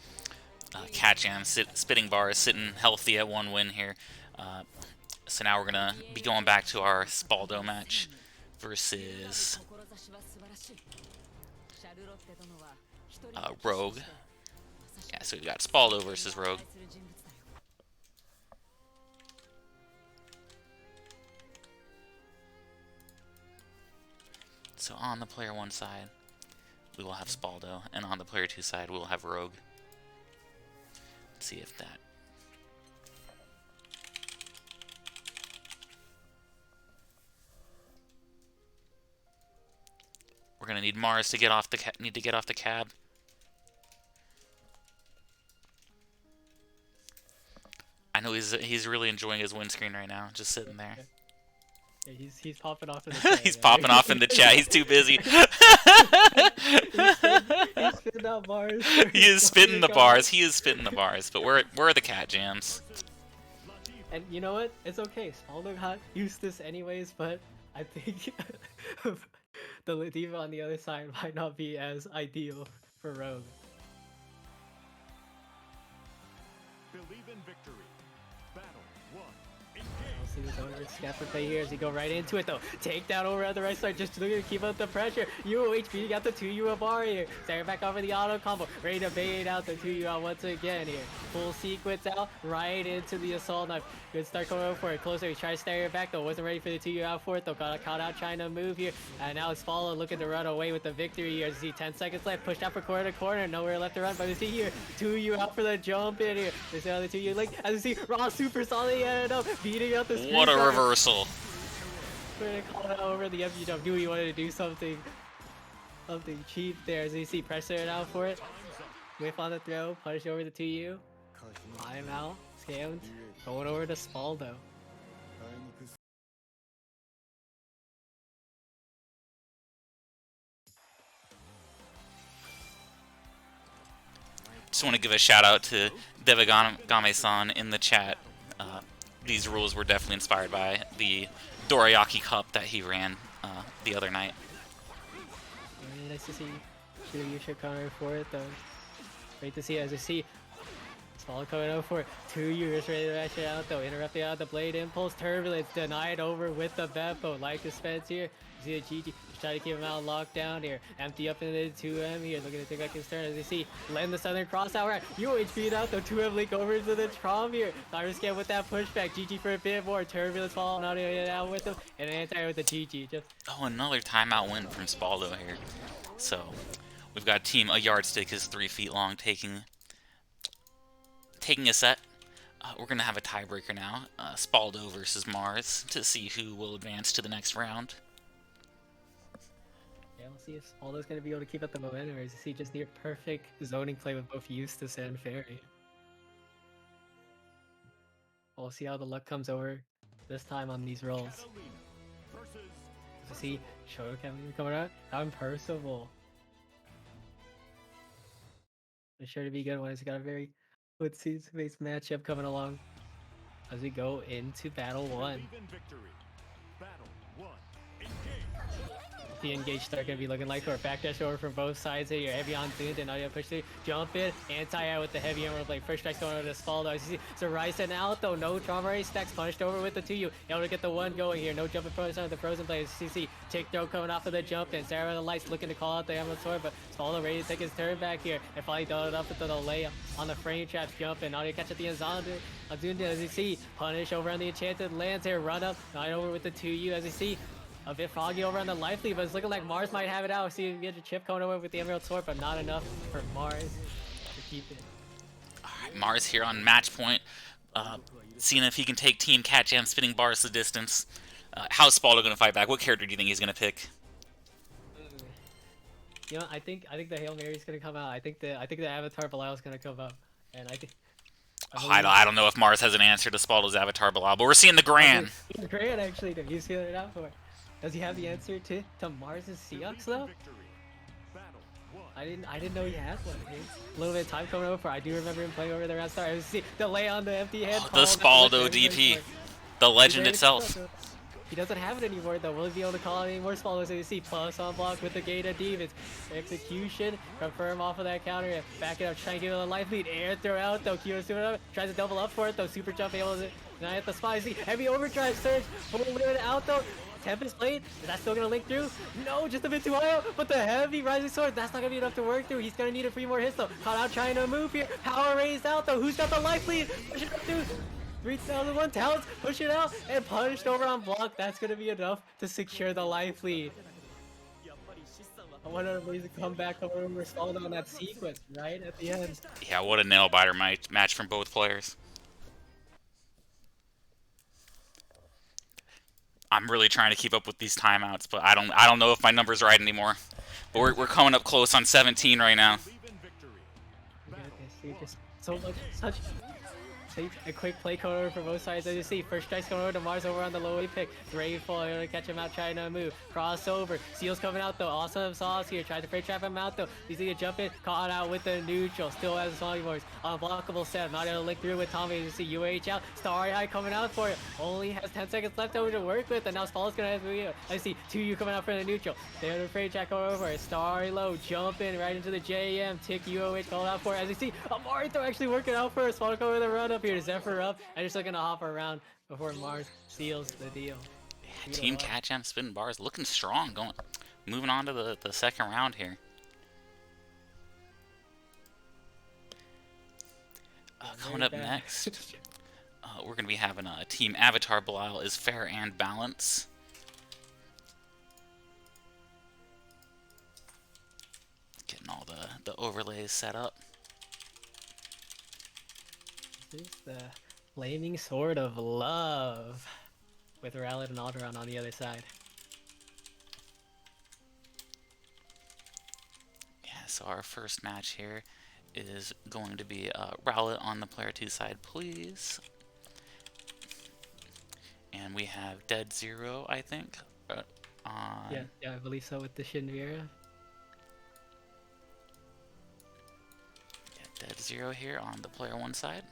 Catjam, Spitting Bar is sitting healthy at 1 win here. So now we're going to be going back to our Spaldo match versus Rogue. Yeah, so we got Spaldo versus Rogue. So on the player 1 side, we will have Spaldo, and on the player 2 side, we will have Rogue. Let's see if that... We're gonna need Mars to get off the cab. I know he's really enjoying his windscreen right now, just sitting there. Yeah, he's popping off in the chat. He's popping off in the chat. He's too busy. He's spitting out bars. He is spitting the bars. He is spitting the bars. But where are the cat jams? And you know what? It's okay. Spaldo got used to this anyways, but I think the Ladiva on the other side might not be as ideal for Rogue. Believe in victory. Battle 1. We'll see this over scaffold play here as he go right into it though. Take down over on the right side, just looking to keep up the pressure. UOH beating out the 2U of bar here. Start back over the auto combo. Ready to bait out the 2U out once again here. Full sequence out, right into the assault knife. Good start coming over for it. Closer, he tried to stare it back though. Wasn't ready for the 2U out for it though. Got caught out trying to move here. And now it's Follow looking to run away with the victory here. As you see 10 seconds left. Pushed out for corner to corner. Nowhere left to run. But you see here, 2U out for the jump in here. There's the other 2U link. As you see, Raw super solid ended up beating out the What a reversal. We're gonna call it over the empty jump. Knew he wanted to do something cheap there. As you see, pressure it out for it. Whiff on the throw, punish over the 2U. Timeout, scammed. Going over to Spaldo. Just want to give a shout out to Devagame-san in the chat. These rules were definitely inspired by the Dorayaki Cup that he ran the other night. Really nice to see Shiryu counter for it though. Great to see as you see Spaldo coming over for it. 2U is ready to match it out though. Interrupting out the blade impulse. Turbulence denied over with the Beppo. Like dispense here. You see the GG. Try to keep him out locked down here. Empty up into the 2M here. Looking to take back his turn as you see. Lend the Southern Cross out right. UHP out though. 2M link over into the Trom here. Cyrus Scam with that pushback. GG for a bit more. Turbulence falling out with him. And an anti with the GG. Just Another timeout win from Spaldo here. So we've got team A Yardstick is 3 feet long taking a set. We're gonna have a tiebreaker now. Spaldo versus Mars to see who will advance to the next round. yeah, we'll see if Spaldo's gonna be able to keep up the momentum or is he just near perfect zoning play with both Eustace and Fairy. We'll see how the luck comes over this time on these rolls. To see Shoto coming out. I'm Percival. It's sure to be good one. He's got a very good season-based matchup coming along as we go into Battle 1. The engaged start gonna be looking like for a backdash over from both sides here. You're heavy on Zund and audio push through. Jump in, anti-out with the heavy emerald blade. First strike's going over to Spaldo. As you see, so Ryzen out though. No trauma race stacks punished over with the 2U. Able to get the one going here. No jumping frozen on the frozen blade. CC tick throw coming off of the jump in. Sarah the lights looking to call out the emerald sword, but Spaldo ready to take his turn back here. And finally done it up with the delay on the frame traps. Jump in. Audio catch at the end. Zund as you see. Punish over on the enchanted lands here. Run up. Not over with the 2U as you see. A bit foggy over on the life lead, but it's looking like Mars might have it out. See if we get a chip coming over with the Emerald Sword, but not enough for Mars to keep it. Alright, Mars here on match point. Seeing if he can take Team Cat Jam spinning bars the distance. How's Spaldo going to fight back? What character do you think he's going to pick? You know, I think the Hail Mary is going to come out. I think the Avatar Belial is going to come up, and I think. I don't know if Mars has an answer to Spaldo's Avatar Belial, but we're seeing the Grand. The Grand actually, he's feeling it out for it. Does he have the answer to Mars' Seahawks though? I didn't know he had one. A little bit of time coming over for. I do remember him playing over there at start. See delay on the empty head. The Spaldo DP, the legend itself. He doesn't have it anymore though. Will he be able to call out any more Spaldos? So you see plus on block with the gate of demons. Execution, confirm off of that counter. Back it up, trying to give it a life lead. Air throw out though. Kyo's doing it. Tries to double up for it though. Super jump able to deny at the spot. See heavy overdrive surge. Full limit out though. Tempest Blade, is that still gonna link through? No, just a bit too high up, but the heavy rising sword, that's not gonna be enough to work through. He's gonna need a few more hits though. Caught out trying to move here. Power raised out though. Who's got the life lead? Push it up through. 3001 talents, push it out, and punished over on block. That's gonna be enough to secure the life lead. I wonder if he's come back over and stalled on that sequence right at the end. Yeah, what a nail biter match from both players. I'm really trying to keep up with these timeouts, but I don't know if my number's right anymore. But we're coming up close on 17 right now. A quick play coming over for both sides as you see. First strike's going over to Mars over on the low pick. Grateful able to catch him out trying to move. Crossover. Seal's coming out though. Awesome sauce here. Tried to free trap him out though. He's gonna jump in. Caught out with the neutral. Still has a song voice. Unblockable set. Not able to link through with Tommy. You see UH out. Starry High coming out for it. Only has 10 seconds left over to work with. And now Spall's gonna have to I see 2U coming out for the neutral. They're the free trap going over. Starry low. Jump in right into the JM. Tick UOH called out for it. As you see, Amarito actually working out for us. Spall over the run up here. Zephyr up and just looking to hop around before Mars seals the deal. Yeah, Team Cat Jam spinning bars looking strong. Moving on to the second round here. Coming up next, we're going to be having a Team Avatar Belial is fair and balance. Getting all the overlays set up. This is the flaming sword of love. with Rowlet and Alderon on the other side. Yeah, so our first match here is going to be Rowlet on the player 2 side, please. And we have Dead Zero, I think. Yeah, I believe so with the Shinvira. Yeah, Dead Zero here on the player 1 side.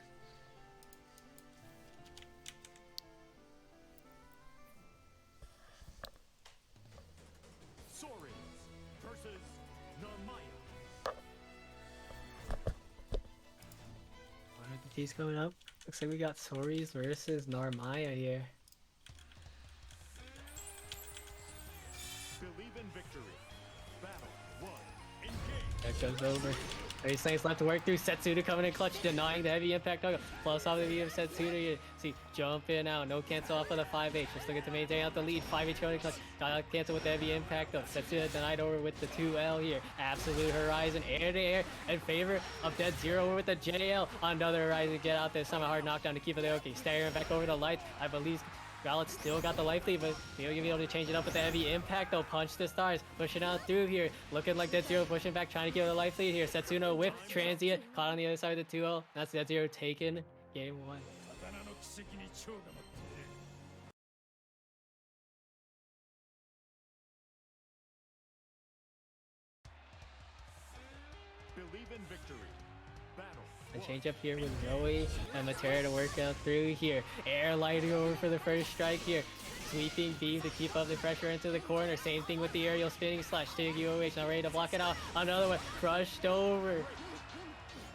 Versus Narmaya. What are the T's coming up? Looks like we got Soris versus Narmaya here. Believe in victory. Battle 1. Engage. That goes over. 30 seconds left to work through. Setsuna coming in clutch, denying the heavy impact. Plus off the V of Setsuna here. See, jump in out. No cancel off of the 5H. Just looking to maintain out the lead. 5H going in clutch. Got cancel with the heavy impact though. Setsuna denied over with the 2L here. Absolute Horizon air to air in favor of Dead Zero over with the JL. Another Horizon get out there. Some hard knockdown to keep it there. Okay, staring back over the lights. I believe Rowlet still got the life lead, but they'll be able to change it up with the heavy impact. They'll punch the stars, pushing out through here. Looking like Dead Zero pushing back, trying to give it a life lead here. Setsuna whip, transient, caught on the other side of the 2-0. That's Dead Zero taken game 1. Believe in victory. Battle A 1. change up here with Zoe and Matera to work out through here. Air lighting over for the first strike here. Sweeping beam to keep up the pressure into the corner. Same thing with the aerial spinning slash. Take UOH now ready to block it out. Another one crushed over.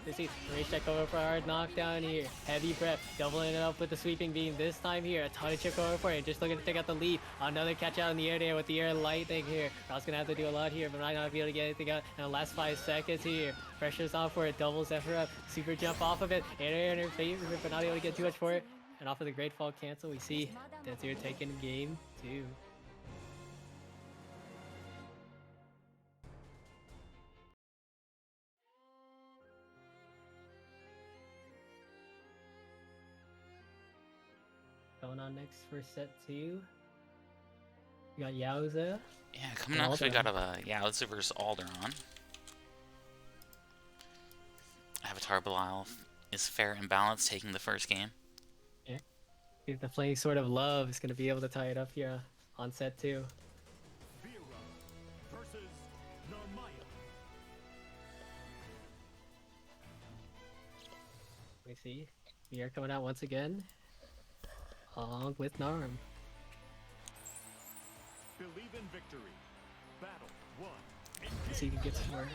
You see, race check over for a hard knockdown here. Heavy breath, doubling it up with the sweeping beam this time here. A ton of chip over for it, just looking to take out the lead. Another catch out in the air there with the air light thing here. Ral's gonna have to do a lot here, but might not be able to get anything out in the last 5 seconds here. Pressure's on for it, double Zephyr up, super jump off of it. Air in her favor, but not able to get too much for it. And off of the Great Fall cancel, we see Dead Zero taking game 2. Going on next for set 2. We got Yowza. Yeah, coming up, we got a Yowza versus Alderon. Avatar Belial is fair and balanced, taking the first game. Yeah. If the playing Sword of Love is going to be able to tie it up here on set 2. Vera versus Narmaya. We see we are coming out once again, along with Narm. Believe in victory. Battle 1. See if he gets more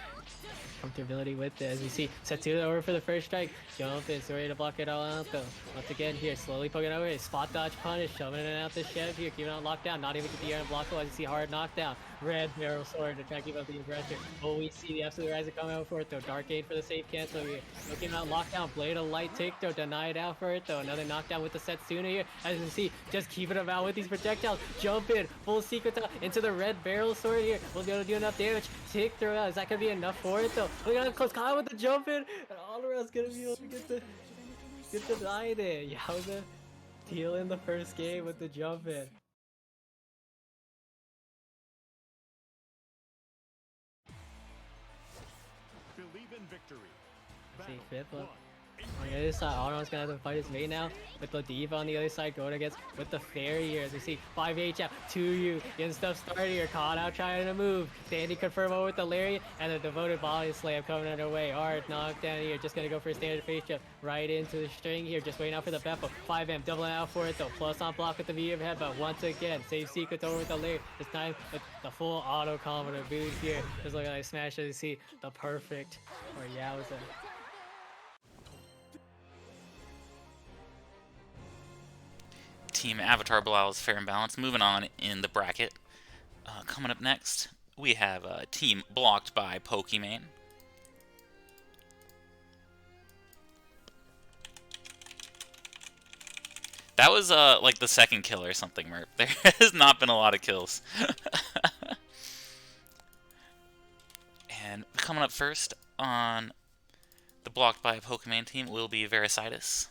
comfortability with it. As we see, Setsuna over for the first strike. Jump in, so ready to block it all out though. Once again here, slowly poking over it. Spot dodge punish, shoving it out the Chev here, keeping it on lockdown. Not even get the air and block it. As you see, hard knockdown. Red barrel sword to try to keep up the aggression. Oh, we see the absolute Rising coming out for it though. Dark Aid for the safe cancel here. Looking out lockdown. Blade of Light take though. Denied out for it though. Another knockdown with the Setsuna here. As you can see, just keeping him out with these projectiles. Jump in, full secret into the red barrel sword here. We'll be able to do enough damage. Tick throw out. Is that gonna be enough for it though? Look at close call with the jump in, and Alderon's gonna be able to get the die there. Yowza dealing the first game with the jump in. Believe in victory. See, Battle fifth 1. look. On the other side, Alderon's gonna have to fight his mate now with the Diva on the other side going against with the Fairy here. As we see 5H out, 2U getting stuff started here. Caught out trying to move. Standing confirm over with the Lariat and the devoted body slam coming underway. Hard knockdown here. Just gonna go for a standard face jump right into the string here. Just waiting out for the Beppo. 5M doubling out for it though. Plus on block with the V of head, but once again, save sequence over with the Lariat. This time with the full auto combo boot here. Just looking like smash as you see the perfect for Yowza. Team Avatar Belial is fair and balanced. Moving on in the bracket. Coming up next, we have Team Blocked by Pokimane. That was like the second kill or something, Merc. There has not been a lot of kills. And coming up first on the Blocked by Pokimane team will be Vericitus.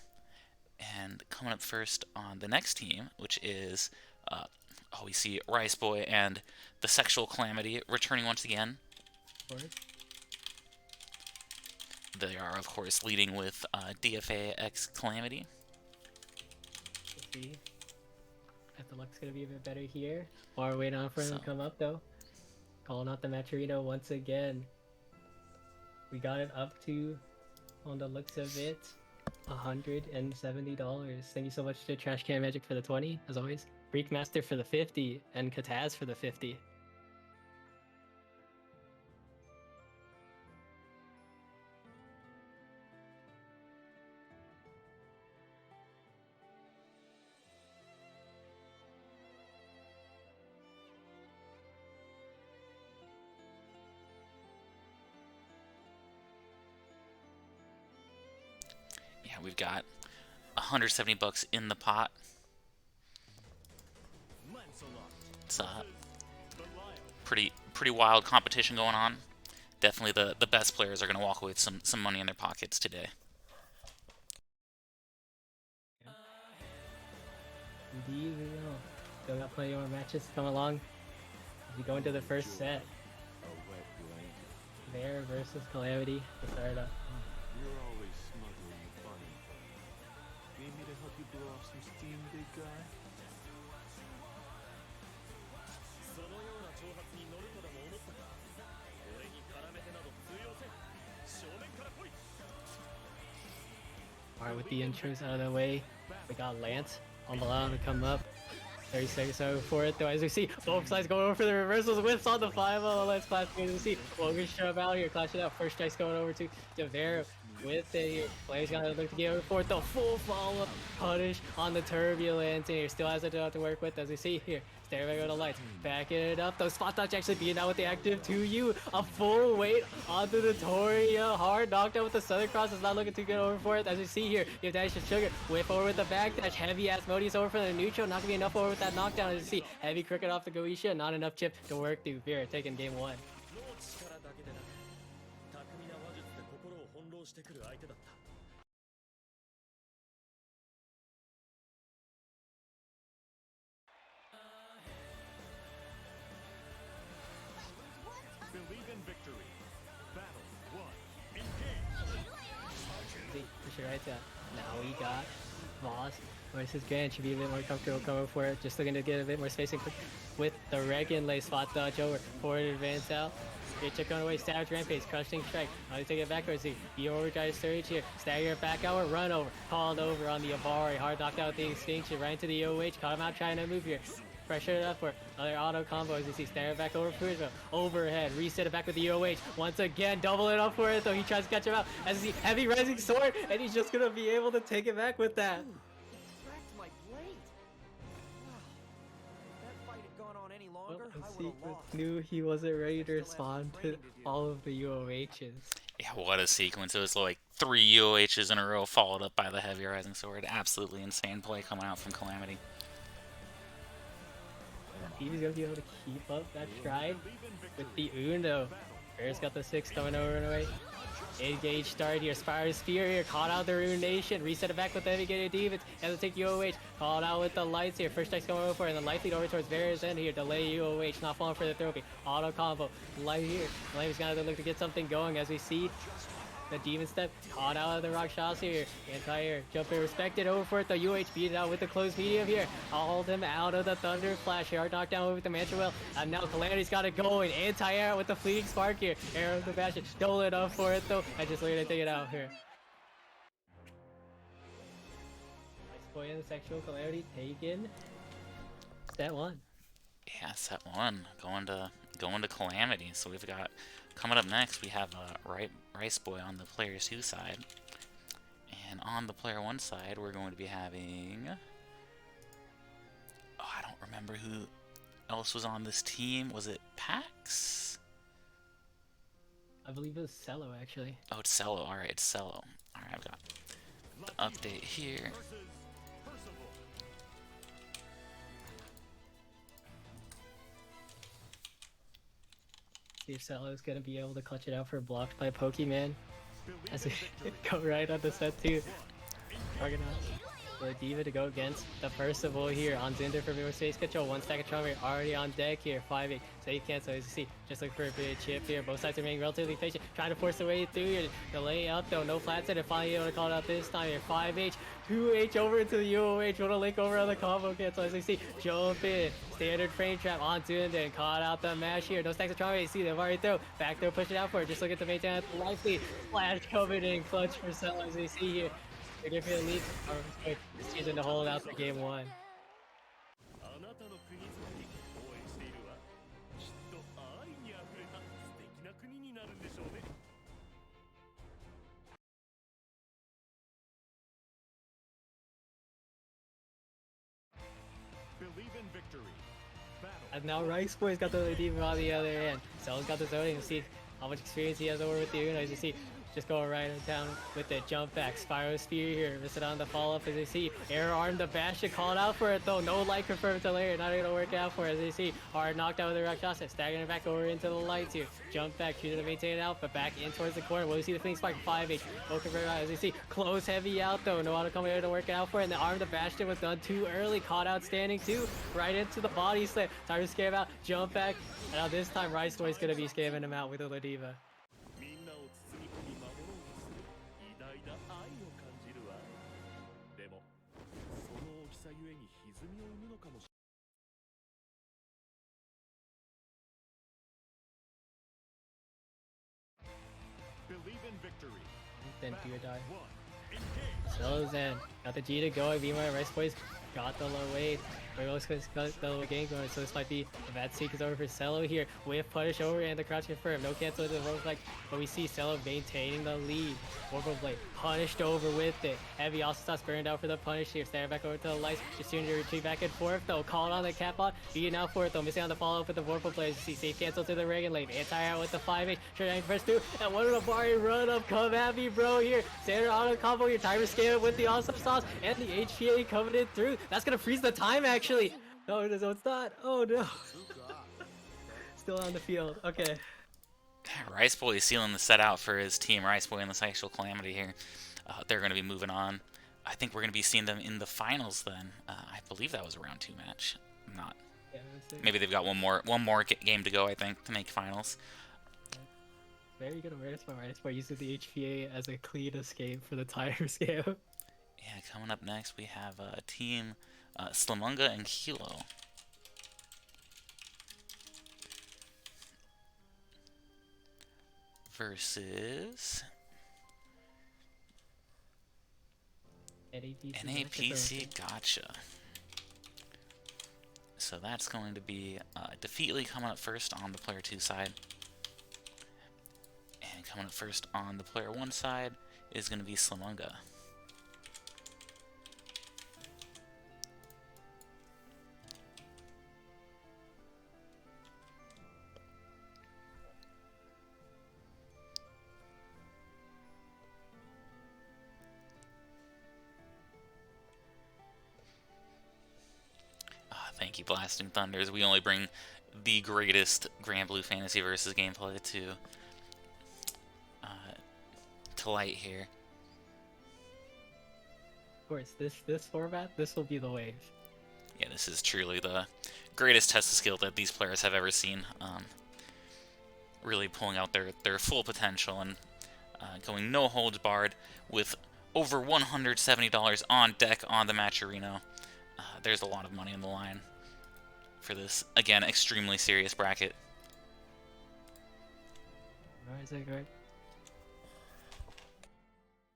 And coming up first on the next team, which is, we see Rice Boy and the Sexual Calamity returning once again. Of course. They are, of course, leading with DFA X Calamity. Let's see if the luck's gonna be a bit better here. While we're waiting on for him to come up though. Calling out the Maturino once again. We got it up to, on the looks of it, $170. Thank you so much to Trash Can Magic for the 20, as always. Freakmaster for the 50, and Kataz for the 50. Yeah, we've got $170 in the pot. It's pretty wild competition going on. Definitely the best players are going to walk away with some money in their pockets today. Indeed, we will. Still got plenty more matches to come along. As we go into the first set. Bear versus Calamity to start up. You're always smuggling funny. Need me to help you blow off some steam, big guy? Alright, with the intros out of the way, we got Lance on the line to come up. 30 seconds over for it though, as we see both sides going over for the reversals, whips on the 5-0, let's clash as we see Logan shove out here, clashing out, first strike's going over to Devero with it here. Players gonna look to get over for it, the full follow-up punish on the Turbulence here, still has a job to work with as we see here. Staring back on the lights, backing it up. Those spot dodge actually being out with the active 2U. A full weight onto the Toria. Hard knockdown with the Southern Cross. Is not looking too good over for it. As we see here, you have Dash and Sugar. Whip over with the backdash. Heavy ass Modius over for the neutral. Not gonna be enough over with that knockdown. As you see, heavy cricket off the Goisha. Not enough chip to work through. Vera taking game 1. Believe in victory. Battle 1. Engage. See, push it right there. Now we got Voss versus Grant. Should be a bit more comfortable coming for it. Just looking to get a bit more spacing with the Regan lay spot dodge over. Forward advance out. Get check on away. Savage Rampage. Crushing strike. Now take it backwards. See, you overdrive surge here. Stagger back out. Run over. Called over on the Avari. Hard knocked out with the extinction. Right into the OH. Caught him out trying to move here. Pressure it up for another auto combo as you see stare back over Fujo. Overhead, reset it back with the OH. Once again, double it up for it though. He tries to catch him out as you see heavy rising sword, and he's just gonna be able to take it back with that. Cracked my blade. Wow. If that fight had gone on any Well, longer, I would he have lost. knew he wasn't ready to respond to all of the UOHs. Yeah, what a sequence. It was like 3 UOHs in a row followed up by the heavy rising sword. Absolutely insane play coming out from Calamity. He's gonna be able to keep up that stride with the Uno. Bear's got the 6 coming over and away. Engage start here. Spire Spear here. Caught out the Rune Nation. Reset it back with the heavy gated demons. Has to take UOH. Called out with the lights here. First strike's going over for it. And the light lead over towards Bear's end here. Delay UOH. Not falling for the trophy. Auto combo. Light here. Flame's gonna look to get something going as we see the demon step caught out of the rock shots here. Anti-air jumper respected over for it. The UH beat it out with the closed medium here. Hauled him out of the thunder flash here. Hard knockdown with the mantra well. And now Calamity's got it going. Anti-air with the fleeting spark here. Arrow of the bastion. Dole it up for it though. And just looking to take it out here. Nice boy in the sexual Calamity taken. Set 1. Yeah, set 1 going to Calamity. So we've got coming up next. We have Rice Boy on the player 2 side, and on the player 1 side, we're going to be having. Oh, I don't remember who else was on this team. Was it Pax? I believe it was Cello actually. Oh, it's Cello. All right, it's Cello. All right, I've got the update here. See if Cello's gonna be able to clutch it out for blocked by Pokemon. As we go right on the set 2. Organized. the Diva to go against the Percival here on Zinder for more space control. One stack of Charmer already on deck here. 5-8. Save cancel as you see. Just look for a bit of chip here. Both sides remaining relatively patient. Trying to force their way through here. Delay up though. No flat set. And finally able to call it out this time here. 5H. 2H over into the UOH. Want to link over on the combo cancel as you see. Jump in. Standard frame trap on Zinder and caught out the mash here. No stacks of Charmer. You see they've already throw. Back throw. Push it out for it. Just look at the maintain the life lead. Flash coming in. Clutch for Cell as we see here. They're gonna feel the lead. This season to hold out for game 1. あなたの国づくり応援しているわ。きっと愛にあふれた素敵な国になるんでしょうね。Believe in victory. Battle. And now Rice Boy's got the Diva on the other end. Cell's got the zoning. You see how much experience he has over with the Uno. As you see, just going right down with the jump back. Spyro Spear here. Miss it on the follow up as you see. Air arm the bash to call it out for it though. No light confirmed to layer. Not gonna work out for it as you see. Hard knocked out with the Rakshasa. Staggering it back over into the lights here. Jump back. Shooting to maintain it out. But back in towards the corner. Will you see the Phoenix Spark 5H? No convert out as you see. Close heavy out though. No auto coming here to work it out for it. And the arm the Bastion was done too early. Caught out standing too. Right into the body slam. Time to scam out. Jump back. And now this time Rice Boy's gonna be scamming him out with the Ladiva. みんなを包み込み守ろうとする偉大な愛を感じるわ。でも、その大きさゆえに歪みを生むのかもしれない。Believe in victory. Then do or die. One. Engage. Cello's in. Got the G to go. Meanwhile, Rice Boys got the low weight. Rayos got the low game going, so this might be a bad sequence over for Cello here. With punish over and the crouch confirmed. No cancel with the rope like, but we see Cello maintaining the lead. Warble Blade punished over with it. Heavy also starts burned out for the punish here. Standing back over to the lights. Just soon to retreat back and forth though. Called on the cap on. Beating out for it though. Missing on the follow up with the Warble Blade. You see safe cancel to the Reagan Lane. Anti-out with the 5-8. Trying to press through. And what a Bari run up. Come at me, bro. Here. Standard auto combo. Your timer scale with the awesome sauce. And the HPA coming in through. That's gonna freeze the time actually. No, it's not. Oh no. Still on the field. Okay. Rice Boy is sealing the set out for his team. Rice Boy and the Sexual Calamity here. They're going to be moving on. I think we're going to be seeing them in the finals then. I believe that was a round 2 match. I'm not. Yeah, Maybe they've got one more game to go, I think, to make finals. very good awareness by Rice Boy using the HPA as a clean escape for the tire scale. Yeah, coming up next we have team Slamunga and Kilo. Versus NAPC Gotcha. So that's going to be Defeatly coming up first on the player 2 side. And coming up first on the player 1 side is going to be Slamunga. Thank you, Blasting Thunders. We only bring the greatest Grand Blue Fantasy versus gameplay to light here. Of course, this format, this will be the wave. Yeah, this is truly the greatest test of skill that these players have ever seen. Really pulling out their full potential and going no holds barred with over $170 on deck on the match arena. There's a lot of money on the line for this, again, extremely serious bracket. Alright, so great.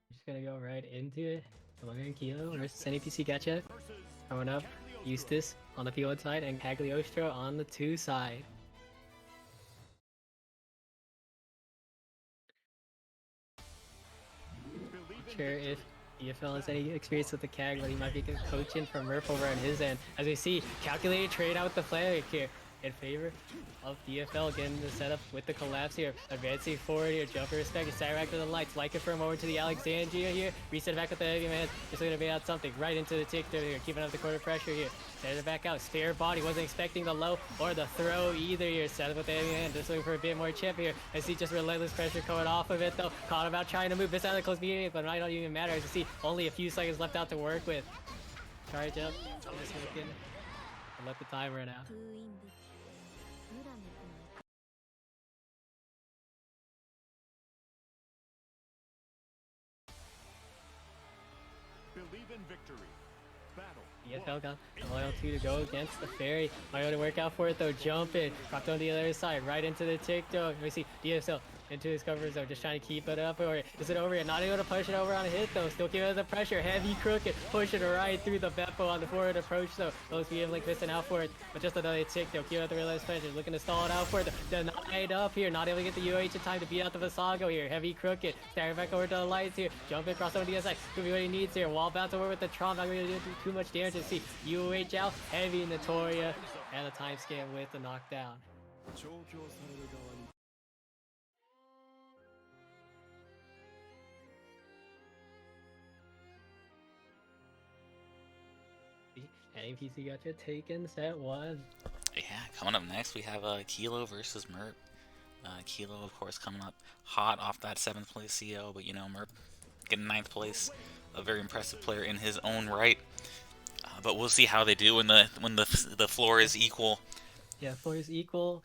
We're just gonna go right into it. Slamunga and Kilo versus NAPC Gotcha. Coming up, Eustace on the P1 side and Cagliostro on the 2 side. Not sure if EFL has any experience with the CAG, but he might be coaching from Merc over on his end. As we see, calculated trade out with the flag here. in favor of DFL getting the setup with the collapse here. Advancing forward here, jumper respect, side back to the lights, like it from over to the Alexandria here. Reset back with the heavy man, just looking to bait out something right into the tick there here, keeping up the quarter pressure here. Set it back out, spare body, wasn't expecting the low or the throw either here. Set up with the heavy man, just looking for a bit more chip here. I see just relentless pressure coming off of it though. Caught about trying to move this out of the close beginning, but it might not even matter as you see only a few seconds left out to work with. Charge up, just looking, and let the time run out. 封印武器ムラネコの Believe in victory. Battle. DFL got the loyalty to go against the Fairy. Might able to work out for it though. Jump in, dropped on the other side, right into the TikTok. We see DFL into his cover zone, just trying to keep it up. Or is it over yet? Not able to push it over on a hit though. Still giving it the pressure. Heavy crooked, pushing it right through the Beppo on the forward approach though. Those being like missing out for it, but just another TikTok. Keep out the realized pressure, looking to stall it out for it. Denied up here, not able to get the UH in time to beat out the Visago here. Heavy crooked, staring back over to the lights here. Jump in, cross over the SI. Could be what he needs here. Wall bounce over with the Tron. Not going to do too much damage to see UH out. Heavy Notoria and the time scan with the knockdown. 調教される側に And APC got you taken set one. Yeah, coming up next we have Kilo versus Merc. Kilo, of course, coming up hot off that 7th place CO, but you know, Merc getting 9th place. A very impressive player in his own right. But we'll see how they do when the floor is equal. Yeah, floor is equal.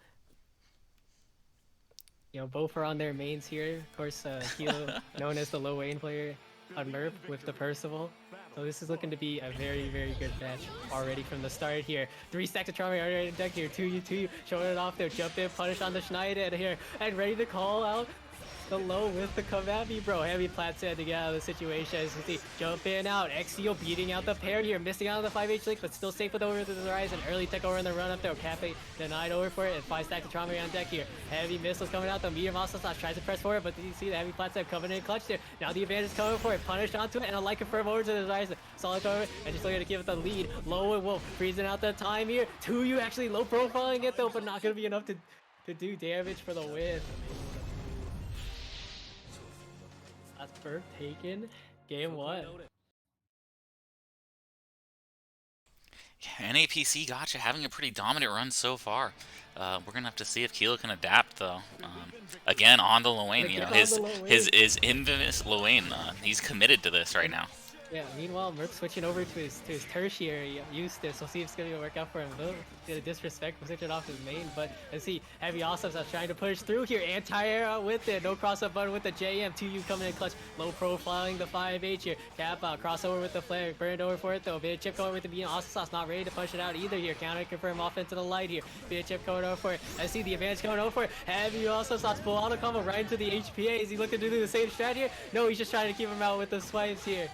You know, both are on their mains here. Of course, Kilo, known as the low lane player on Merc with the Percival. So this is looking to be a very, very good match already from the start here. 3 stacks of Charming already in deck here. 2u2u, showing it off there. Jump in, punish on the Schneider here. And ready to call out the low with the Kamabi, bro. Heavy plat said to get out of the situation. As you see, jump in out. Exio beating out the pair here. Missing out on the 5H link, but still safe with over to the horizon. Early tech over in the run up there. Cafe denied over for it. And 5 stacks of trauma on deck here. Heavy missiles coming out. The medium also tries to press forward, but you see the heavy plat said coming in clutch there. Now the advantage is coming for it. Punished onto it, and a light confirm over to the horizon. Solid cover, and just looking to give it the lead. Low and Wolf freezing out the time here. 2U actually low profiling it though, but not going to be enough to do damage for the win. That's Burp taken. Game 1. Yeah, NAPC gotcha, having a pretty dominant run so far. We're gonna have to see if Kilo can adapt though. Again, on the low lane, you know, his infamous low lane. He's committed to this right now. Yeah, meanwhile, Merc switching over to his tertiary Eustace. We'll see if it's going to work out for him. Though, the disrespect was switching off his main, but let's see. Heavy Awesome's trying to push through here. Anti-air out with it. No cross-up button with the JM. 2U coming in clutch. Low profiling the 5H here. Cap out. Crossover with the flare. Burned over for it though. Bit of chip going with the beam. Awesome sauce not ready to push it out either here. Counter confirm off into the light here. Bit of chip going over for it. I see the advantage going over for it. Heavy Awesome sauce pull auto combo right into the HPA. Is he looking to do the same strat here? No, he's just trying to keep him out with the swipes here.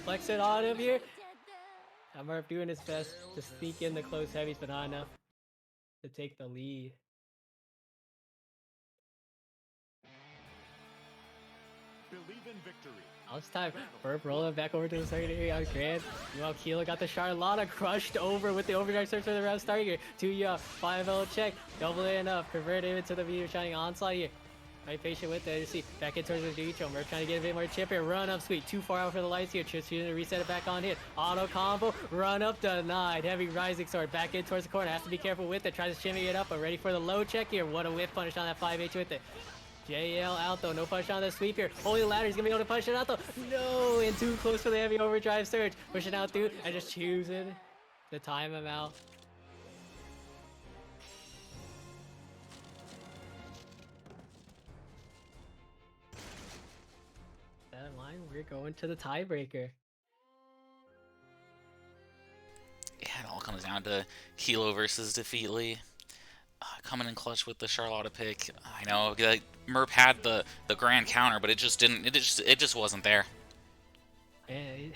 Flex it on him here. Merc doing his best to sneak in the close heavies, but not enough to take the lead. Believe in victory. Now it's time. Burp rolling back over to the secondary on Grand. Meanwhile, Kilo got the Charlotta crushed over with the overdrive search for the round start here. 2 5L check. Double it up. Convert it into the meteor shining onslaught here. Right patient with it. You see, back in towards the Ducho. Merc trying to get a bit more chip here. Run up, sweet. Too far out for the lights here. Just using to reset it back on hit. Auto combo. Run up, denied. Heavy rising sword. Back in towards the corner. Has to be careful with it. Tries to shimmy it up, but ready for the low check here. What a whip punish on that 5H with it. JL out though. No punch on the sweep here. Holy ladder. He's gonna be able to punch it out though. No, and too close for the heavy overdrive surge. Pushing out through and just choosing to time him out. That line, we're going to the tiebreaker. Yeah, it all comes down to Kilo versus Defeatly. Coming in clutch with the Charlotta pick. I know like, Merp had the grand counter, but it just didn't. It just wasn't there. And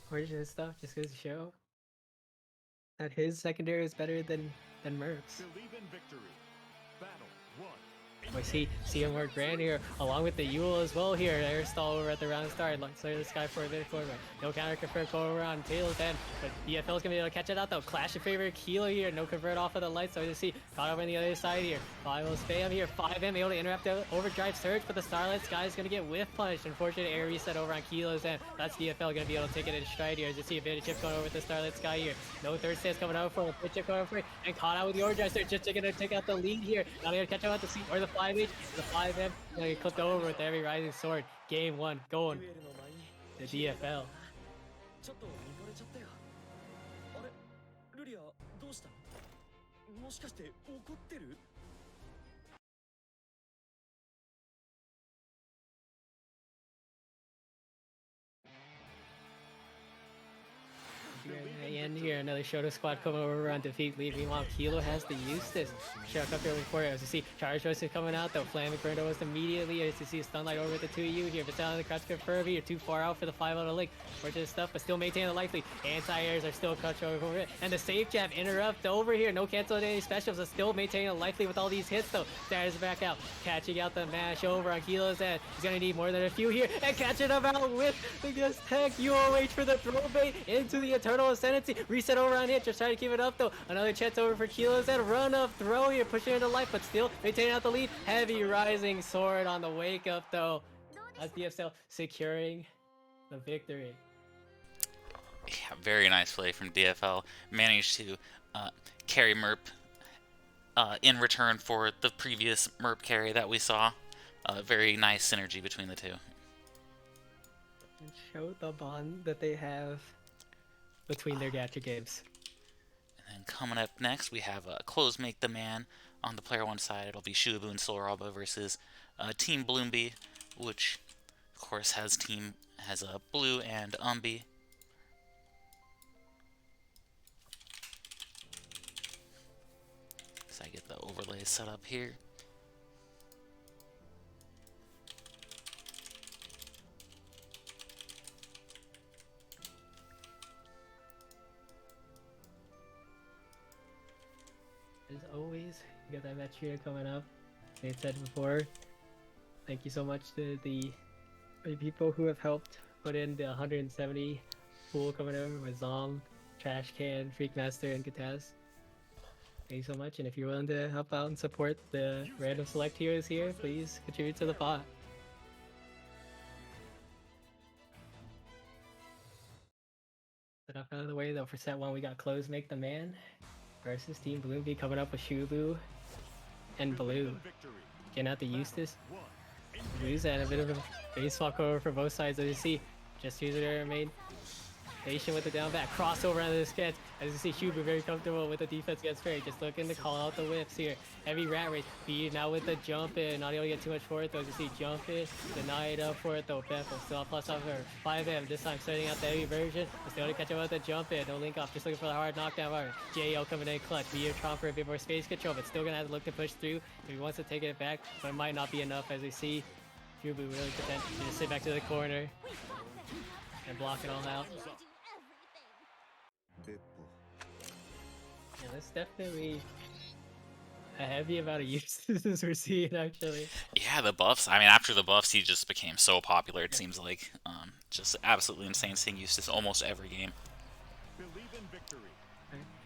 fortunate stuff just goes to show that his secondary is better than Merc's. Believe in victory. Battle 1. We see more Grand here, along with the Yule as well here. Air stall over at the round start. Let's clear the sky for a bit forward. No counter confirmed over on tails end, but DFL's gonna be able to catch it out though. Clash in favor of Kilo here. No convert off of the lights, so you see caught over on the other side here. 5 will spam here. 5M able to interrupt the overdrive surge, but the Starlight Sky is gonna get whiff punished. Unfortunate air reset over on Kilo's end. That's DFL gonna be able to take it in stride here. As you see a bit of chip going over with the Starlight Sky here. No third stance coming out for a chip going over it, and caught out with the overdrive surge. Just gonna take out the lead here. Not gonna catch up with the C or the 5H. The 5M gonna get clipped over with every rising sword. Game 1 going デュエルの前に to DFL. ちょっと見惚れちゃったよ。あれルリアどうしたの？もしかして怒ってる？ And here, another Shoto squad coming over on defeat lead. Meanwhile, Kilo has to use this. Shock up here for it. As you see, Charge Roast is coming out though. Flaming Burn almost immediately. As you see, a Stunlight over with the 2U here. But down the crouch confirm here. Too far out for the 5 out of link. Fortunate stuff, but still maintaining the life lead. Anti-airs are still crouched over it. And the safe jab interrupt over here. No cancel any specials, but still maintaining a life lead with all these hits though. Stars back out. Catching out the mash over on Kilo's end. He's gonna need more than a few here. And catching him out with the guest tech. UOH for the throw bait into the Eternal Ascendancy. Reset over on hit, just trying to keep it up though. Another chance over for Kilo's end. Run up throw here, pushing into life, but still maintaining out the lead. Heavy rising sword on the wake up though. As DFL securing the victory. Yeah, very nice play from DFL. Managed to carry Merp in return for the previous Merp carry that we saw. Very nice synergy between the two. And show the bond that they have between their gacha games. And then coming up next, we have Close Make the Man. On the player one side, it'll be Shubu and Solaraba versus Team Bloombee, which of course has Blue and Umbi. So I get the overlay set up here. As always, you got that match here coming up. Like I said before, thank you so much to the people who have helped put in the 170 pool coming over with Zom, Trash Can, Freakmaster, and Kataz. Thank you so much, and if you're willing to help out and support the random select heroes here, please contribute to the pot. Enough out of the way though, for set 1 we got Close Make the Man versus Team Bloombee coming up with Shubu and Blue. Getting out the Eustace. Blue's at a bit of a base swap over for both sides as you see. Just using her remain patient with the down back. Crossover on the sketch. As you see Shubu very comfortable with the defense against Fairy. Just looking to call out the whips here. Heavy rat race. Feed now with the jump in. Not able to get too much for it though. As you see jump in. Deny it up for it though. Bethel still plus off her. 5M this time setting out the heavy version. But still to catch up with the jump in. No link off. Just looking for the hard knockdown bar. JL coming in clutch. Be for a bit more space control. But still gonna have to look to push through if he wants to take it back. But it might not be enough as we see Shubu really content to just sit back to the corner and block it all out. Yeah, that's definitely a heavy amount of uses we're seeing actually. Yeah, the buffs. I mean, after the buffs, he just became so popular. It seems like just absolutely insane seeing Eustace almost every game. Believe in victory.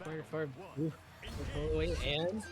Corner for Blue. And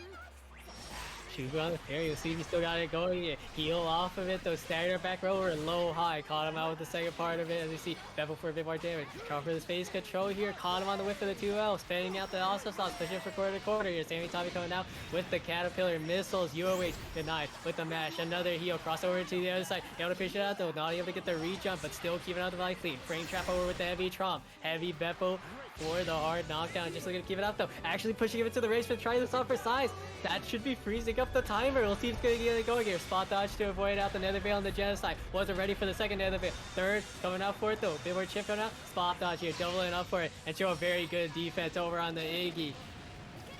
Shubu on the fair, you'll see if he still got it going. Heal off of it, though. Stagger back rower and low high. Caught him out with the second part of it. As you see, Bevel for a bit more damage. Try for the space control here. Caught him on the whiff of the 2L. Spanning out the also sauce. Pushing for quarter to quarter here. Sammy Tommy coming out with the Caterpillar missiles. UOH denied with the mash. Another heal. Crossover to the other side. Able to fish it out though. Not able to get the re-jump, but still keeping out the life lead. Frame trap over with the heavy Tromp. Heavy Beppo for the hard knockdown. Just looking to keep it up though. Actually pushing it to the race for trying this off for size. That should be freezing up the timer. We'll see if it's going to get it going here. Spot dodge to avoid out the Nether Veil and the Genocide. Wasn't ready for the second Nether Veil. Third, coming out for it though. Bit more chip coming out. Spot dodge here, doubling up for it. And show a very good defense over on the Iggy.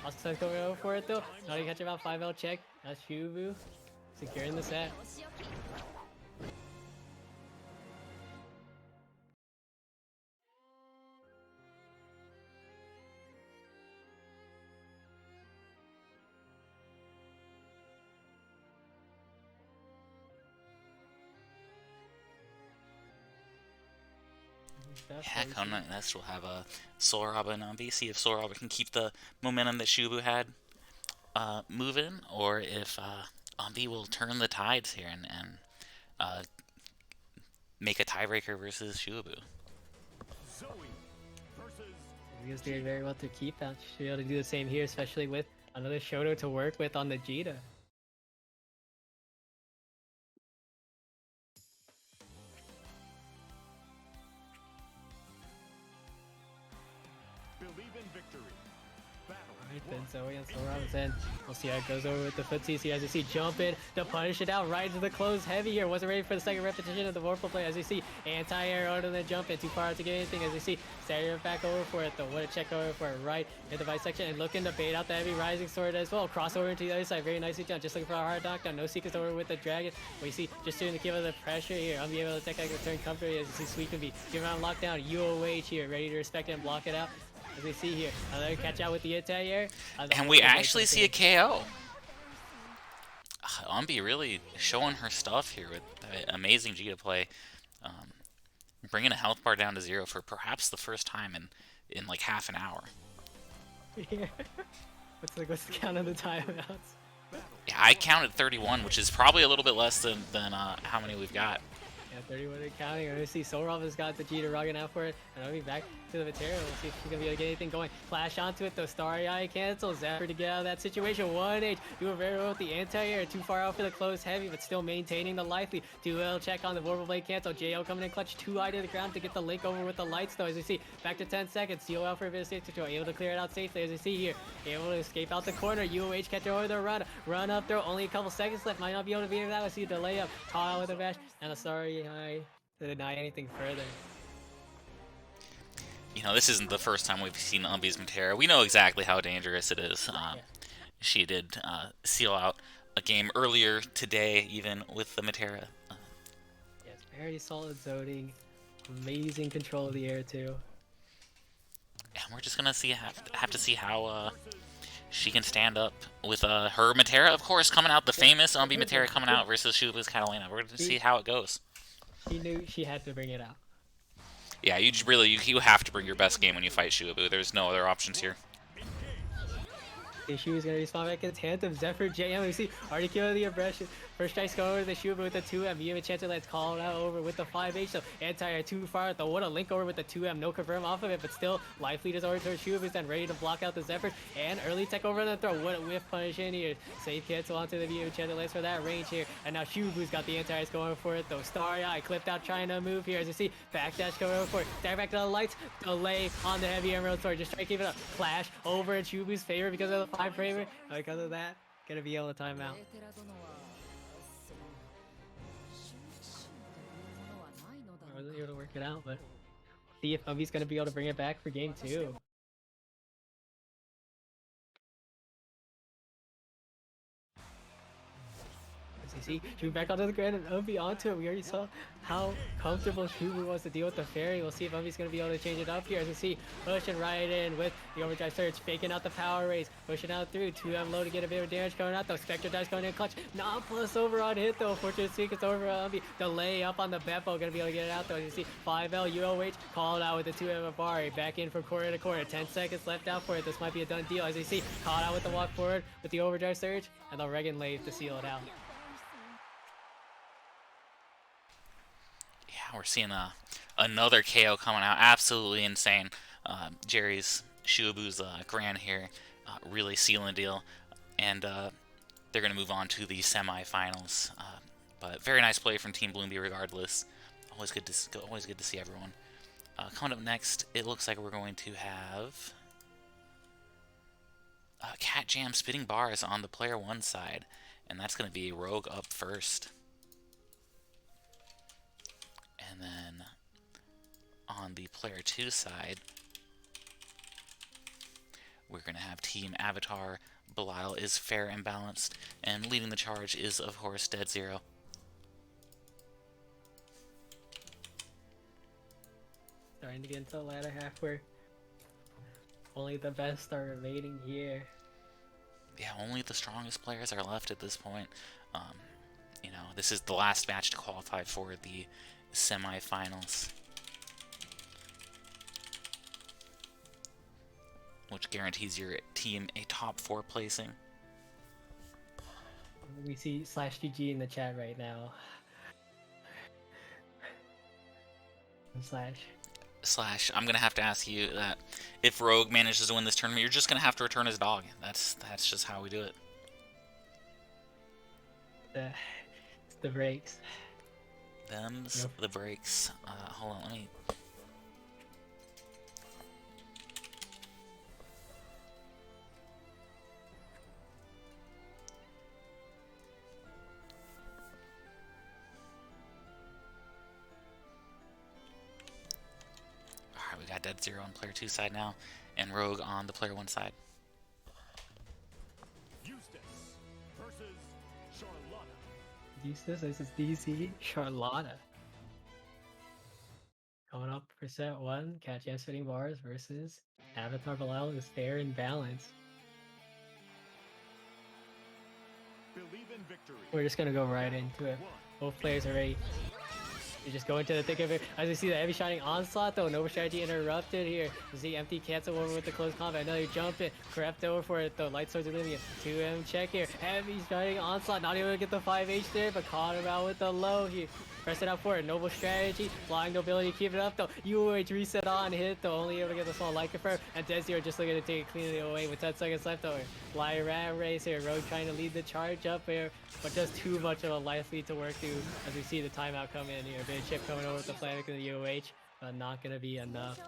Also going over for it though. Not even catch about 5L check. That's Shubu. Securing the set. Yeah, coming up next we'll have Solaraba and Untitled, see if Solaraba can keep the momentum that Shubu had moving, or if Untitled will turn the tides here and make a tiebreaker versus Shubu. Zoe versus He was doing very well to keep that. Should be able to do the same here, especially with another Shoto to work with on the Jita. Believe in victory. Battle. Alright then, Zoe and Solarab's in. We'll see how it goes over with the footsies here as you see jump in to punish it out right into the close heavy here. Wasn't ready for the second repetition of the vorpal play as you see anti-air out and then jump in too far out to get anything as you see Stereo back over for it though. What a check over for it right in the bisection and looking to bait out the heavy rising sword as well. Crossover into the other side, very nicely done. Just looking for a hard knockdown. No secrets over with the dragon. We see just doing the give of the pressure here. I'll be able to take like the turn comfortably as you see Sweet can be giving out lockdown. UOH here, ready to respect it and block it out. As we see here, another catch out with the anti-air. And we actually see a KO. Umbi really showing her stuff here with amazing G to play. Bringing a health bar down to 0 for perhaps the first time in like half an hour. Yeah. What's the count of the timeouts? Yeah, I counted 31, which is probably a little bit less than how many we've got. Yeah, 31 and counting. We're gonna see Solarov has got the G to Roggen out for it. And I'll be back to the material. We'll see if she's gonna be able to get anything going. Flash onto it though. Starry Eye cancels. Zephyr to get out of that situation. 1H. Doing very well with the anti-air. Too far out for the close heavy, but still maintaining the lively. 2L check on the Vorpal Blade cancel. JL coming in clutch. 2I to the ground to get the link over with the lights though. As you see, back to 10 seconds. CO out for a bit of safe control. Able to clear it out safely as you see here. Able to escape out the corner. UOH catch over the run. Run up throw. Only a couple seconds left. Might not be able to beat that. We see a delay up. Tile with a bash. And a Starry Eye to deny anything further. You know, this isn't the first time we've seen Umbi's Matera. We know exactly how dangerous it is. She did seal out a game earlier today, even with the Matera. Yes, very solid zoning. Amazing control of the air too. And we're just gonna have to see how she can stand up with her Matera, of course, coming out, the famous Umbi Matera coming out versus Shuba's Catalina. We're gonna see how it goes. She knew she had to bring it out. Yeah, you have to bring your best game when you fight Shubu. There's no other options here. She was going to respawn back in Tanthem. Zephyr JM. We see already killing the aggression. First strike's going over the Shubu with the 2M. You have a chance to let's call it out over with the 5H. So anti-air too far. Though what a link over with the 2M. No confirm off of it, but still life lead is over towards Shubu. Then ready to block out the Zephyr. And early tech over the throw. What a whiff punish in here. Safe cancel onto the view. Chance to lets for that range here. And now Shubu's got the anti-airs going for it though. Starry Eye clipped out trying to move here. As you see, backdash going over for it. Dive back to the lights. Delay on the heavy emerald sword. Just try to keep it up. Flash over in Shubu's favor because of the 5 framer. Because of that, gonna be able to time out. I wasn't able to work it out, but see if Umbi's gonna be able to bring it back for game 2. As you see, Shubu back onto the ground and Umbi onto it. We already saw how comfortable Shubu wants to deal with the fairy. We'll see if Umbi's gonna be able to change it up here. As you see, pushing right in with the overdrive surge, faking out the power raise, pushing out through. 2M low to get a bit of damage coming out though. Spectre dice going in clutch. Not plus over on hit though. Fortune speak it's over Umbi. Delay up on the Beppo, gonna be able to get it out though. As you see, 5L UOH called out with the 2M Abari. Back in from corner to corner. 10 seconds left out for it. This might be a done deal. As you see, caught out with the walk forward with the overdrive surge and the Regan Lave to seal it out. Yeah, we're seeing another KO coming out. Absolutely insane. Jerry's Shubu's Grand here really sealing the deal. And they're going to move on to the semifinals. But very nice play from Team Bloombee regardless. Always good to see everyone. Coming up next, it looks like we're going to have Cat Jam spitting bars on the player 1 side. And that's going to be Rogue up first. And then on the player 2 side, we're going to have Team Avatar. Belial is fair and balanced, and leading the charge is, of course, Dead Zero. Starting to get into the latter half where only the best are remaining here. Yeah, only the strongest players are left at this point. You know, this is the last match to qualify for the semifinals. which guarantees your team a top 4 placing. We see /GG in the chat right now. Slash, I'm gonna have to ask you that if Rogue manages to win this tournament, you're just gonna have to return his dog. That's just how we do it. It's the breaks. Them's the breaks. Hold on, let me. Alright, we got Dead Zero on player 2 side now, and Rogue on the player 1 side. Eustace versus Charlotta. Eustace versus DC. Charlotta. Coming up for set 1, catch yes fitting bars versus Avatar Belial is fair and balanced. Believe in victory. We're just gonna go right into it. Both players are ready. You just go into the thick of it. As you see the heavy shining onslaught though, Nova strategy interrupted here. You see empty cancel over with the close combat. Another jump in, crept over for it though. Light swords Olivia. 2M check here. Heavy shining onslaught, not able to get the 5H there, but caught him out with the low here. Press it out for it. Noble strategy. Flying nobility, keep it up though. UOH reset on hit though. Only able to get the small light confirm. And Desio just looking to take it cleanly away with 10 seconds left over. Fly rat race here. Rogue trying to lead the charge up here. But just too much of a life lead to work through as we see the timeout come in here. Big chip coming over with the Flavic and the UOH. But not gonna be enough.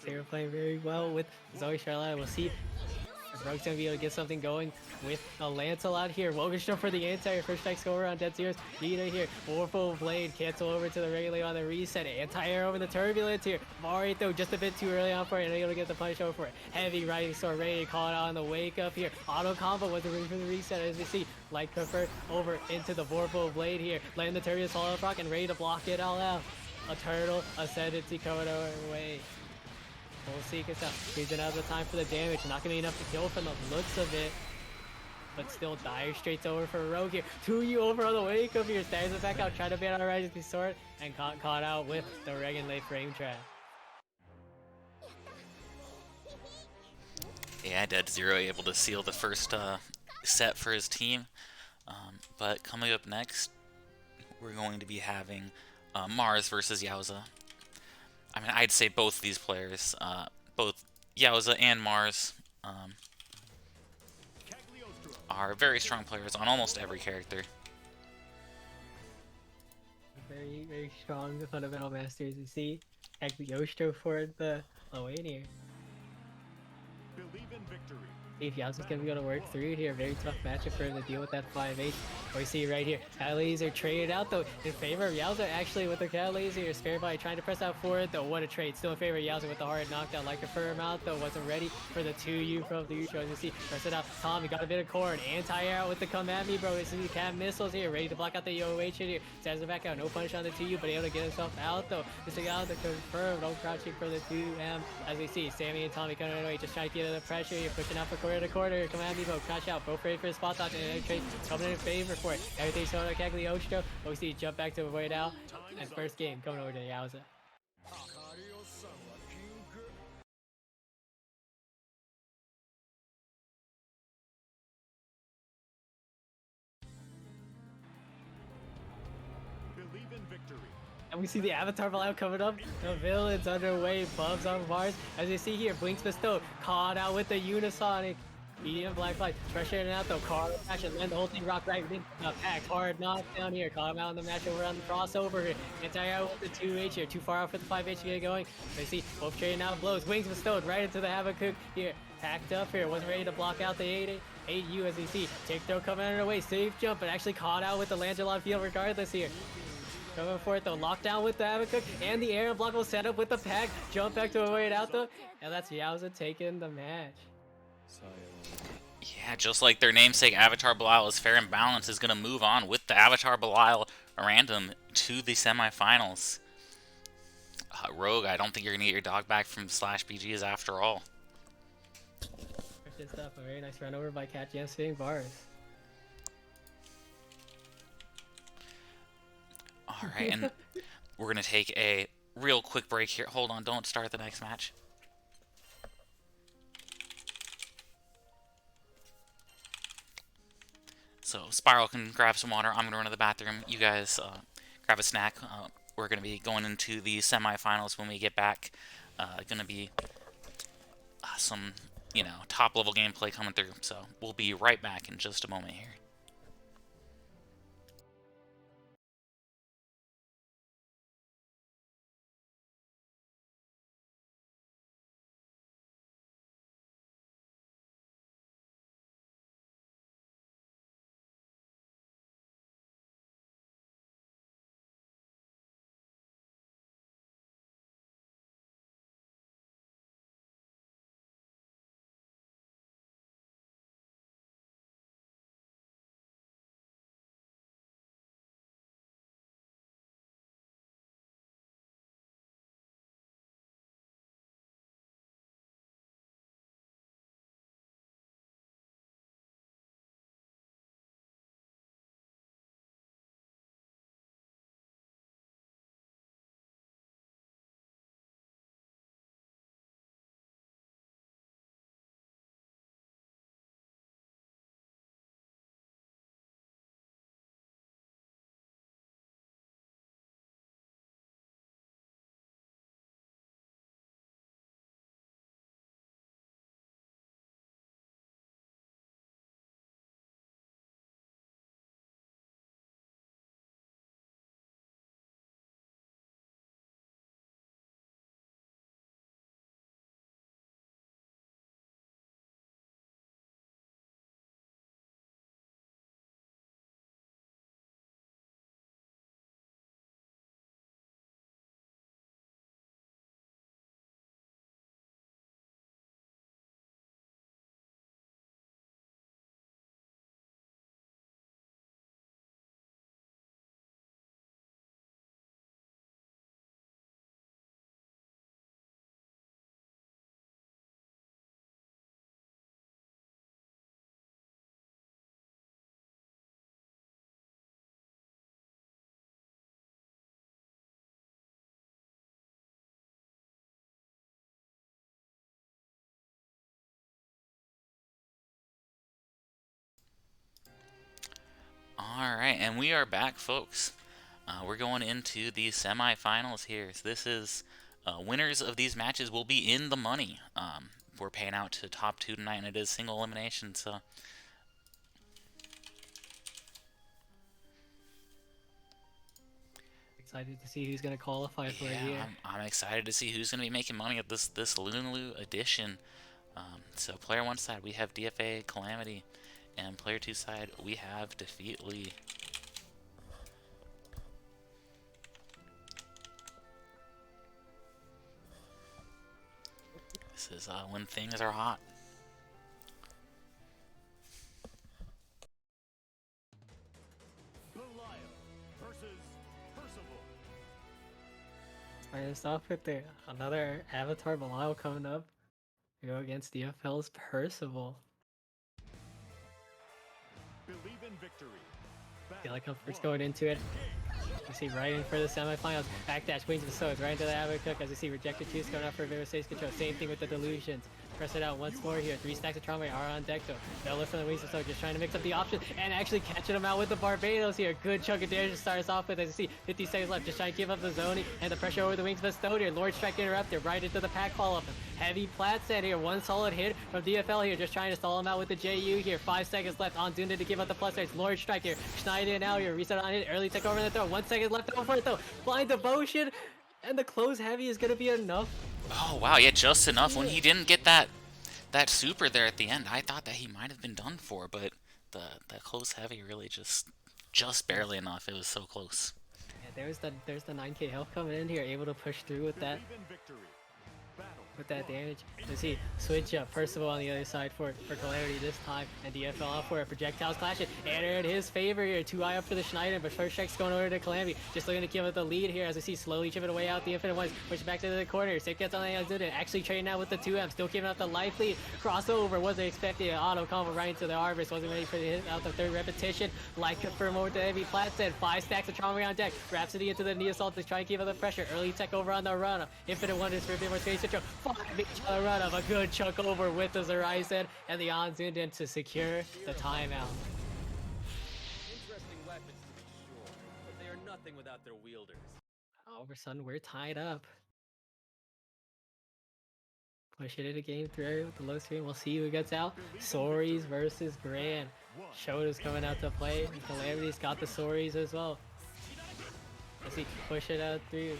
They're playing very well with Zoe Charlotte. We'll see if Rogue's gonna be able to get something going with a Lancelot here. Wogan for the anti first strike score on Dead Zero's. Nita here. Warful Blade. Cancel over to the regulator on the reset. Anti-air over the turbulence here. Mari though just a bit too early on for it. And able to get the punish over for it. Heavy rising sword ready to call it out on the wake up here. Auto combo wasn't ready for the reset as we see. Light convert over into the Warful Blade here. Land the turbulence all up rock and ready to block it all out. A turtle ascendancy coming our way. We'll see us out. He's another time for the damage. Not gonna be enough to kill from the looks of it. But still dire straights over for Rogue here. 2U over on the wake up here. Stairs it back out. Trying to ban on a rising sword. And caught out with the Regan late frame trap. Yeah, Dead Zero able to seal the first set for his team. But coming up next, we're going to be having Mars versus Yowza. I mean, I'd say both these players, both Yowza and Mars, are very strong players on almost every character. Very, very strong fundamental masters. You see, Cagliostro for the lane here. Believe in victory. If Yowza's gonna be able to work through here, very tough matchup for him to deal with that 5H. We see right here, Cat Laser traded out though in favor of Yowza actually with the Cat Laser. Spared by trying to press out for it though. What a trade. Still in favor of Yowza with the hard knockdown. Like a firm out though. Wasn't ready for the 2U from the Utro. As you see, press it out. Tommy got a bit of cord. Anti-air out with the come at me, bro. This is the Cat missiles here. Ready to block out the UOH here. Stands it back out. No punish on the 2U, but able to get himself out though. This thing out the confirm. No crouching for the 2M. As we see, Sammy and Tommy coming away. Just trying to get in the pressure here. Pushing out for quarter to quarter. Come at me, bro. Crash out. Both ready for the spot dodge. And another trade coming in favor for it. Everything's coming to Cagliostro. We see jump back to avoid out. And first game coming over to Yowza. Believe in victory. And we see the Avatar Belial coming up. The villain's underway. Bubs on Mars. As you see here, Blinks bestowed. Caught out with the Unisonic. Medium black flight. Pressure in and out though. Car action. Land the whole thing. Rock right in. Packed. Hard knockdown here. Caught him out in the match over on the crossover here. Anti-air with the 2H here. Too far out for the 5H to get going. They see both trading out blows. Wings bestowed right into the Habakkuk here. Packed up here. Wasn't ready to block out the 8U as you see. Take throw coming under way. Safe jump, but actually caught out with the Langelon field regardless here. Coming for it though, lockdown with the Habakkuk and the air block will set up with the pack. Jump back to avoid out though, and that's Yowza taking the match. Yeah, just like their namesake, Avatar Belial is fair and balanced, is going to move on with the Avatar Belial random to the semifinals. Rogue, I don't think you're gonna get your dog back from slash BGs after all. Good stuff. A very nice run over by Cat Jam spinning bars. Alright, and we're gonna take a real quick break here. Hold on, don't start the next match. So Spiral can grab some water. I'm gonna run to the bathroom. You guys grab a snack. We're gonna be going into the semifinals when we get back. Gonna be some, top level gameplay coming through. So we'll be right back in just a moment here. Alright, and we are back, folks. We're going into the semifinals here. So this is winners of these matches will be in the money. We're paying out to top 2 tonight, and it is single elimination. So Excited to see who's gonna qualify for it here. I'm excited to see who's going to be making money at this Lunalu edition. So player 1 side we have DFA Calamity, and player 2 side we have Defeat Lee. This is when things are hot. Belial versus Percival. Starting us off with another Avatar Belial coming up. We go against DFL's Percival. Believe in victory. Feel like I'm first going into it. You see right in for the semifinals. Backdash Wings of the Swords right into the Abbot Cook as you see Rejected Juice going out for Vivise's control. Same thing with the Delusions. Press it out once more here. 3 stacks of Trauma are on deck though. Bella from the Wings of the Swords just trying to mix up the options and actually catching them out with the Barbados here. Good chunk of damage to start us off with as you see 50 seconds left. Just trying to give up the zoning and the pressure over the Wings of the Stone here. Lord Strike interrupted right into the pack follow up. Heavy plat set here. One solid hit from DFL here. Just trying to stall him out with the JU here. 5 seconds left on Dunda to give up the plus rates. Lord Strike here. Schneider now here. Reset on it. Early take over the throw. 1 second left over it though. Blind Devotion. And the close heavy is going to be enough. Oh wow, yeah, just enough. When he didn't get that super there at the end, I thought that he might have been done for, but the close heavy really just barely enough. It was so close. Yeah, there's the 9k health coming in here, able to push through with that. Believe in victory. Battle with that damage. You see, switch up Percival on the other side for Calamity this time, and DFL off for projectiles clashing. And in his favor here, 2i up for the Schneider, but first check's going over to Calamity. Just looking to give it the lead here as I see slowly chipping away out the Infinite Ones, pushing back to the corner. Safe gets on the Azudin, actually trading out with the 2M, still giving up the life lead. Crossover, wasn't expecting an auto combo right into the Harvest, wasn't ready for the hit out the third repetition. Like confirm over the heavy plat said, 5 stacks of trauma on deck. Rhapsody into the knee assault to try and keep up the pressure. Early tech over on the run up. Infinite Wonders for a bit more space control. 5 each on the run up. A good chunk over with the Horizon and the on zoomed in to secure the timeout. Interesting weapons to be sure, but they are nothing without their wielders. Over son, we're tied up. Pushing it to game 3 with the low screen. We'll see who gets out. Soris versus Grand. Shoda's coming out to play. And Calamity's got the Soris as well. Let's see, push it out through.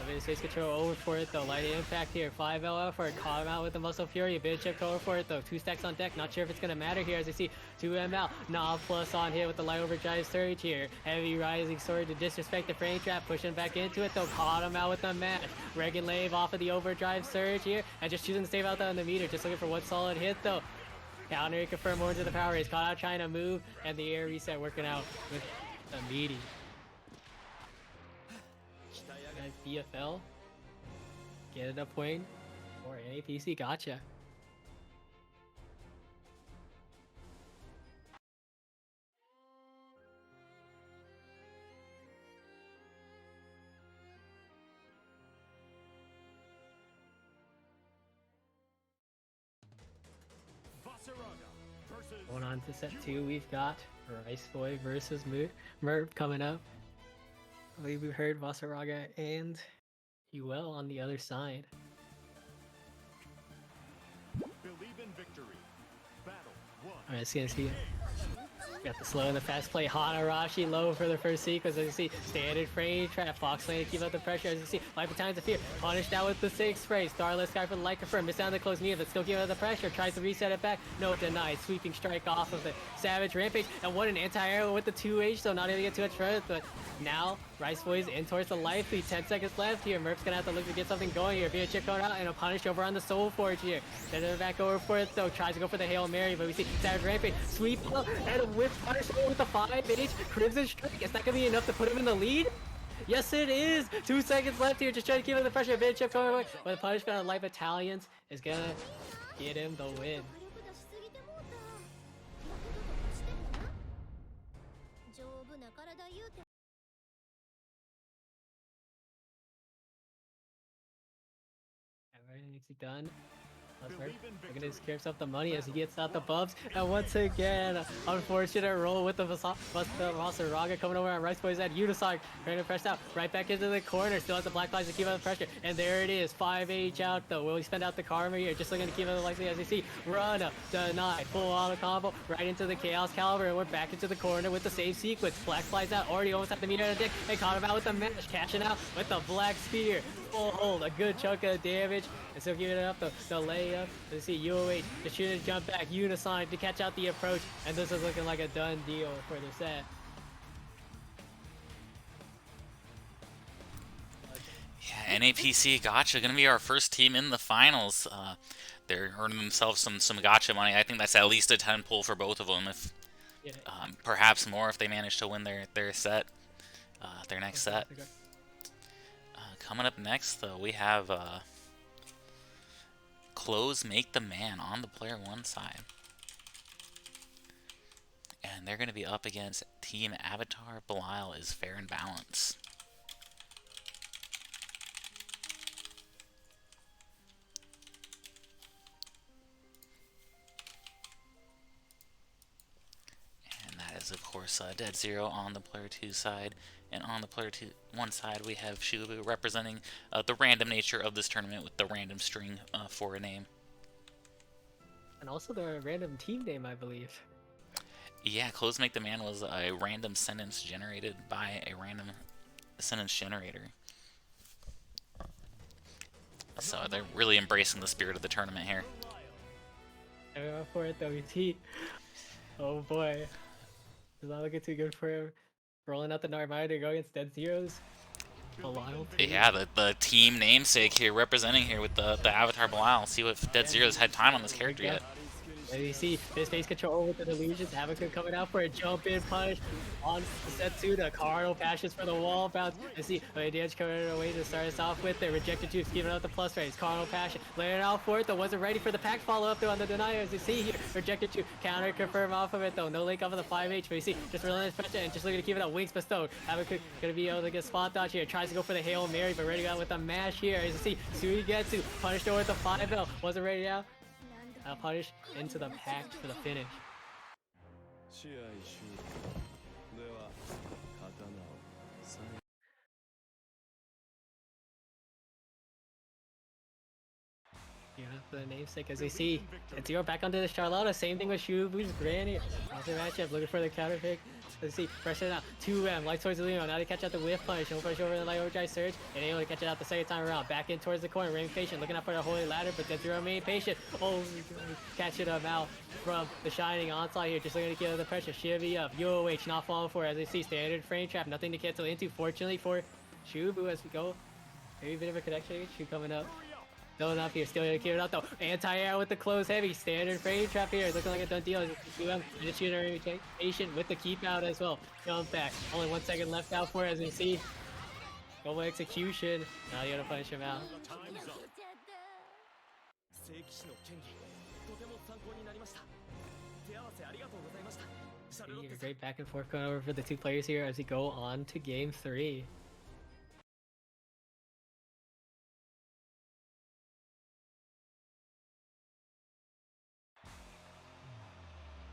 A bit of space control over for it though. Light impact here. 5 LF for it. Caught him out with the Muscle Fury. A bit of chip over for it though. 2 stacks on deck. Not sure if it's gonna matter here as I see 2M out. Knob plus on hit with the light overdrive surge here. Heavy rising sword to disrespect the frame trap. Pushing back into it though. Caught him out with the match. Regulave off of the overdrive surge here. And just choosing to save out on the meter. Just looking for one solid hit though. Counter confirm more into the power raise. Caught out trying to move. And the air reset working out with the meaty. DFL, get it a point, or NAPC, gotcha. Going on to set 2, we've got Rice Boy versus Merc coming up. I believe we heard Vasaraga and UL on the other side. Believe in victory. Battle 1. Alright, let's see. Got the slow and the fast play. Hanarashi low for the first sequence. As you see, standard frame trap. Fox lane to keep up the pressure. As you see, Life of Times of Fear. Punished out with the 6 spray. Starless guy for the light confirm. Missed out on the close meter, but still keeping up the pressure. Tries to reset it back. No, denied. Sweeping strike off of the Savage Rampage. And what an anti-aero with the 2H. So not able to get too much further. But now, Rice Boys in towards the life lead. 10 seconds left here. Merc's gonna have to look to get something going here. Via chip going out and a punish over on the Soul Forge here. Then they're back over for it though. Tries to go for the Hail Mary, but we see Savage Rampage sweep up and a whip punish with the 5H Crimson Strike. Is that gonna be enough to put him in the lead? Yes, it is. 2 seconds left here. Just trying to keep up the pressure. Bit chip going away, but the punishment on Life Italians is gonna get him the win. 丈夫な体言うて Everything's done. We're gonna secure himself the money as he gets out the bumps. And once again, unfortunate roll with the Vasaraga coming over on Rice Boys at Unisonic. Trying to press out right back into the corner. Still has the Black Flies to keep up the pressure. And there it is. 5H out though. Will he spend out the karma here? Just looking to keep up the likely as you see. Run up, deny, full auto combo right into the Chaos Caliber. And we're back into the corner with the save sequence. Black Flies out. Already almost at the meter on the dick. And caught him out with the match. Cashing out with the Black Spear. Full hold. A good chunk of damage. And still giving it up the layup. Let's see, UOH just shooting a jump back, Unisonic to catch out the approach, and this is looking like a done deal for the set. Yeah, NAPC Gotcha gonna be our first team in the finals. They're earning themselves some gotcha money. I think that's at least a 10 pull for both of them, if Yeah. perhaps more if they manage to win their set, their next set. Coming up next, though, we have Close Make the Man on the player 1 side. And they're going to be up against Team Avatar. Belial is fair and balanced. And that is, of course, Dead Zero on the player 2 side. And on the player 1 side, we have Shubu representing the random nature of this tournament with the random string for a name. And also the random team name, I believe. Yeah, Close Make the Man was a random sentence generated by a random sentence generator. So they're really embracing the spirit of the tournament here. Everyone for it though, we see. Oh boy. It's not looking too good for him. Rolling out the Narmada to go against Dead Zeros. Belial too. Yeah, the team namesake here, representing here with the Avatar Belial. See if Dead Zero's had time on this character yet. As you see, this face control with the delusions, Havoc coming out for a jump in punch on the set 2. The Cardinal passes for the wall bounce. I see damage coming away to start us off with the rejected juice, giving out the plus raise. Cardinal passion, laying it out for it though, wasn't ready for the pack follow up though on the denier. As you see here, rejected juice, counter confirm off of it though, no link off of the 5H, but you see, just relentless pressure and just looking to keep it up. Wings bestowed. Havoc gonna be able to get spot dodge here, tries to go for the Hail Mary, but ready out with the mash here. As you see, Suigetsu punished over with the 5L, wasn't ready out. Punish into the pack for the finish. 試合終了では刀を最後 Yeah, the namesake, as we see, it's Zero back onto the Charlotta. Same thing with Shubu's Granny. Awesome matchup, looking for the counter pick. Let's see, pressure it out. 2M, light towards the Leo. Now they catch out the whiff punch. No push over the light overdrive surge. And able to catch it out the second time around. Back in towards the corner. Remain patient, looking out for the holy ladder, but then Zero remain patient. Oh, catching him out from the shining onslaught here. Just looking to kill the pressure. Shivy up. UOH not falling for it. As we see, standard frame trap. Nothing to cancel into. Fortunately for Shubu as we go. Maybe a bit of a connection. Shu coming up. Going up here, still gonna keep it up though. Anti-air with the close heavy, standard frame trap here, looking like a done deal. UM and the shooter patient with the keep out as well. Jump back, only 1 second left out for it as we see. Global execution, now you gotta punish him out. 聖騎士の剣技とても参考になりました手合わせありがとうございましたシャルロッ See, テ a great back and forth going over for the two players here as we go on to game 3.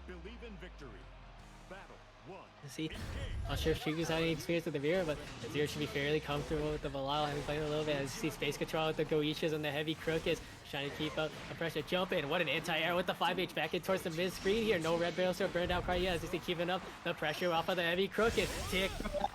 Believe in victory. Battle 1. See, not sure if Shugu's had any experience with the Vera, but the Zero should be fairly comfortable with the Belial. Having played a little bit as you see space control with the Goishas and the heavy crookeds. Trying to keep up the pressure. Jump in. What an anti-air with the 5H back in towards the mid screen here. No red barrel still burned out card yet as you see keeping up the pressure off of the heavy crooked. Tick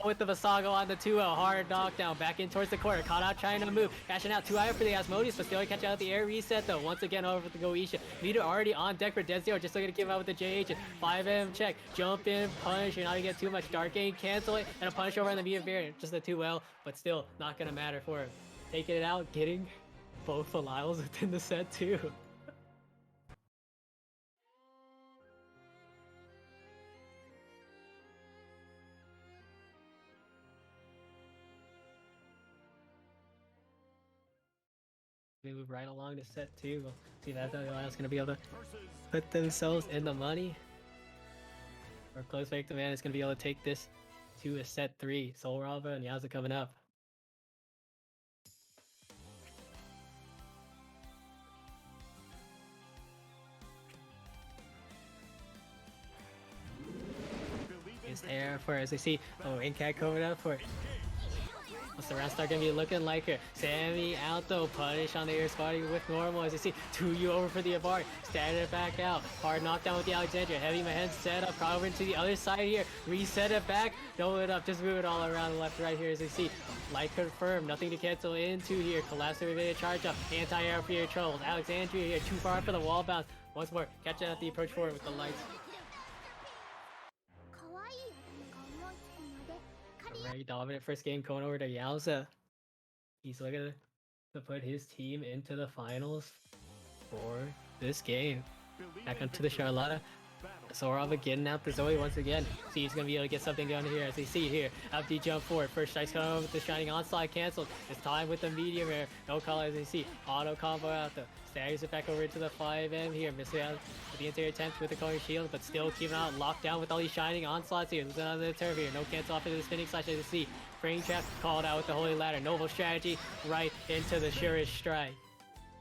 with the Vasago on the 2L. Hard knockdown. Back in towards the corner. Caught out trying to move. Cashing out 2 higher for the Asmodeus, but still catching out the air reset though. Once again over the Goisha. Leader already on deck for Dead Zero. Just looking to keep out with the JH. 5M check. Jump in. Punish. You're not gonna get too much. Dark Game cancel it. And a punish over on the Mia variant. Just the 2L, but still not gonna matter for him. Taking it out. Getting both Belials within the set too. They move right along to set 2. We'll see if that's the Belial's gonna be able to put themselves in the money. Or close victim man is gonna be able to take this to a set 3. Soul Rava and Yowza coming up. Is air for as I see Incat coming up for what's the round start gonna be looking like here? Sammy out though, punish on the air spotty with normal as you see 2U over for the Avar, standing it back out, hard knockdown with the Alexandria, heavy Mahen set up, probably to the other side here, reset it back, throw it up, just move it all around left right here as you see, light confirmed, nothing to cancel into here, collapse everybody charge up, anti-air for your trolls, Alexandria here, too far for the wall bounce, once more, catching out the approach forward with the lights. Very dominant first game going over to Yowza. He's looking to put his team into the finals for this game. Back onto the Charlotta. Sorava getting out the Zoe once again. See, he's going to be able to get something done here as we see here. Up the jump forward. First strike's coming over with the Shining Onslaught canceled. It's time with the medium air. No call as we see. Auto combo out the staggers it back over into the 5M here. Missing out with the interior attempt with the Calling Shield, but still keeping out locked down with all these Shining Onslaughts here. Losing on the turf here. No cancel off into the spinning slash as we see. Frame trap called out with the Holy Ladder. Noble strategy right into the surest strike.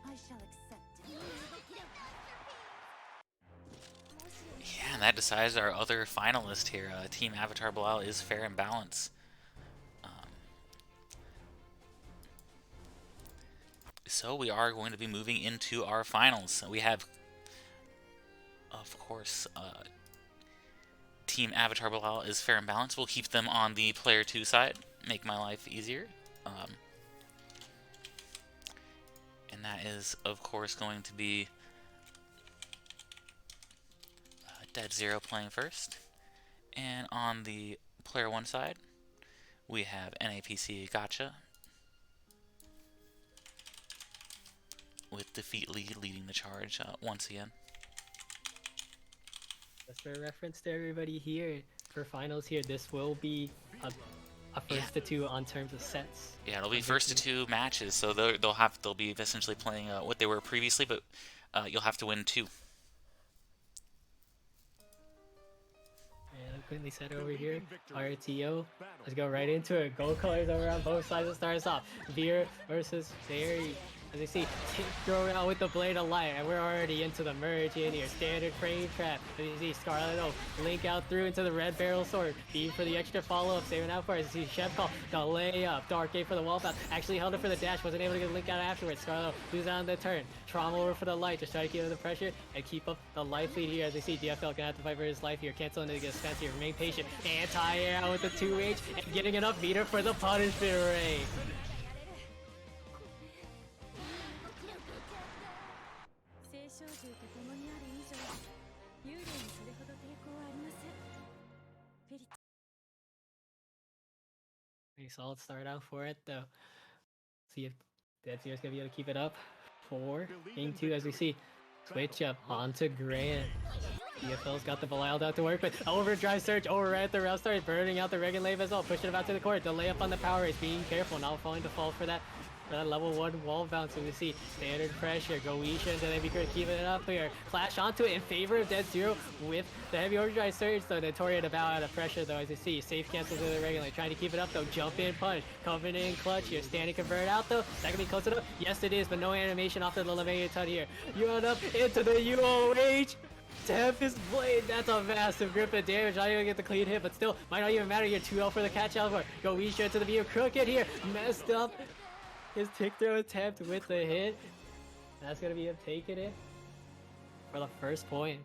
I shall accept. Yeah, and that decides our other finalist here. Team Avatar Belial is fair and balanced. So we are going to be moving into our finals. We have, of course, Team Avatar Belial is fair and balanced. We'll keep them on the player 2 side, make my life easier. And that is, of course, going to be Dead Zero playing first. And on the player 1 side, We have NAPC Gotcha with Defeat Lead leading the charge once again. Just for reference to everybody here, for finals here, this will be a first to two on terms of sets. Yeah, it'll be first to two matches, so they'll be essentially playing what they were previously, but you'll have to win two. And quickly set over here, RTO. Let's go right into it. Gold colors over on both sides to start us off. Veer versus Fairy. As you see, throw out with the blade of light, and we're already into the merge in here. Standard frame trap. As you see, Scarlet O link out through into the red barrel sword. Beam for the extra follow-up, saving out for us. As you see, Chef Call, the layup. Dark Gate for the wall pass. Actually held it for the dash, wasn't able to get a link out afterwards. Scarlet O loses on the turn. Trauma over for the light, just try to keep up the pressure and keep up the life lead here. As you see, DFL gonna have to fight for his life here. Cancel into the expense here. Remain patient. Anti-air out with the 2H and getting enough meter for the punishment ray. Pretty solid start out for it though. See if Dead Zero's gonna be able to keep it up for game 2 as we see. Switch up onto Grant. DFL's got the Belial out to work with. Overdrive surge over right at the rail start, burning out the Regan Lave as well. Pushing it out to the court. The layup on the power race. Being careful, not falling to fall for that level 1 wall bounce. So we see standard pressure. Goisha into the heavy crit, keeping it up here. Flash onto it in favor of Dead Zero with the heavy overdrive surge. So Notoria to bow out of pressure though, as you see. Safe cancels to the regular. Trying to keep it up though. Jump in punch. Coming in clutch here. Standing convert out though. That can be close enough. Yes it is, but no animation off the Lillian Tut here. You run up into the UOH. Tempest Blade, that's a massive grip of damage. Not even get the clean hit, but still might not even matter here. 2-0 for the catch out for Goisha to the view. Crooked here. Messed up his tick throw attempt with the hit. That's gonna be him taking it for the first point.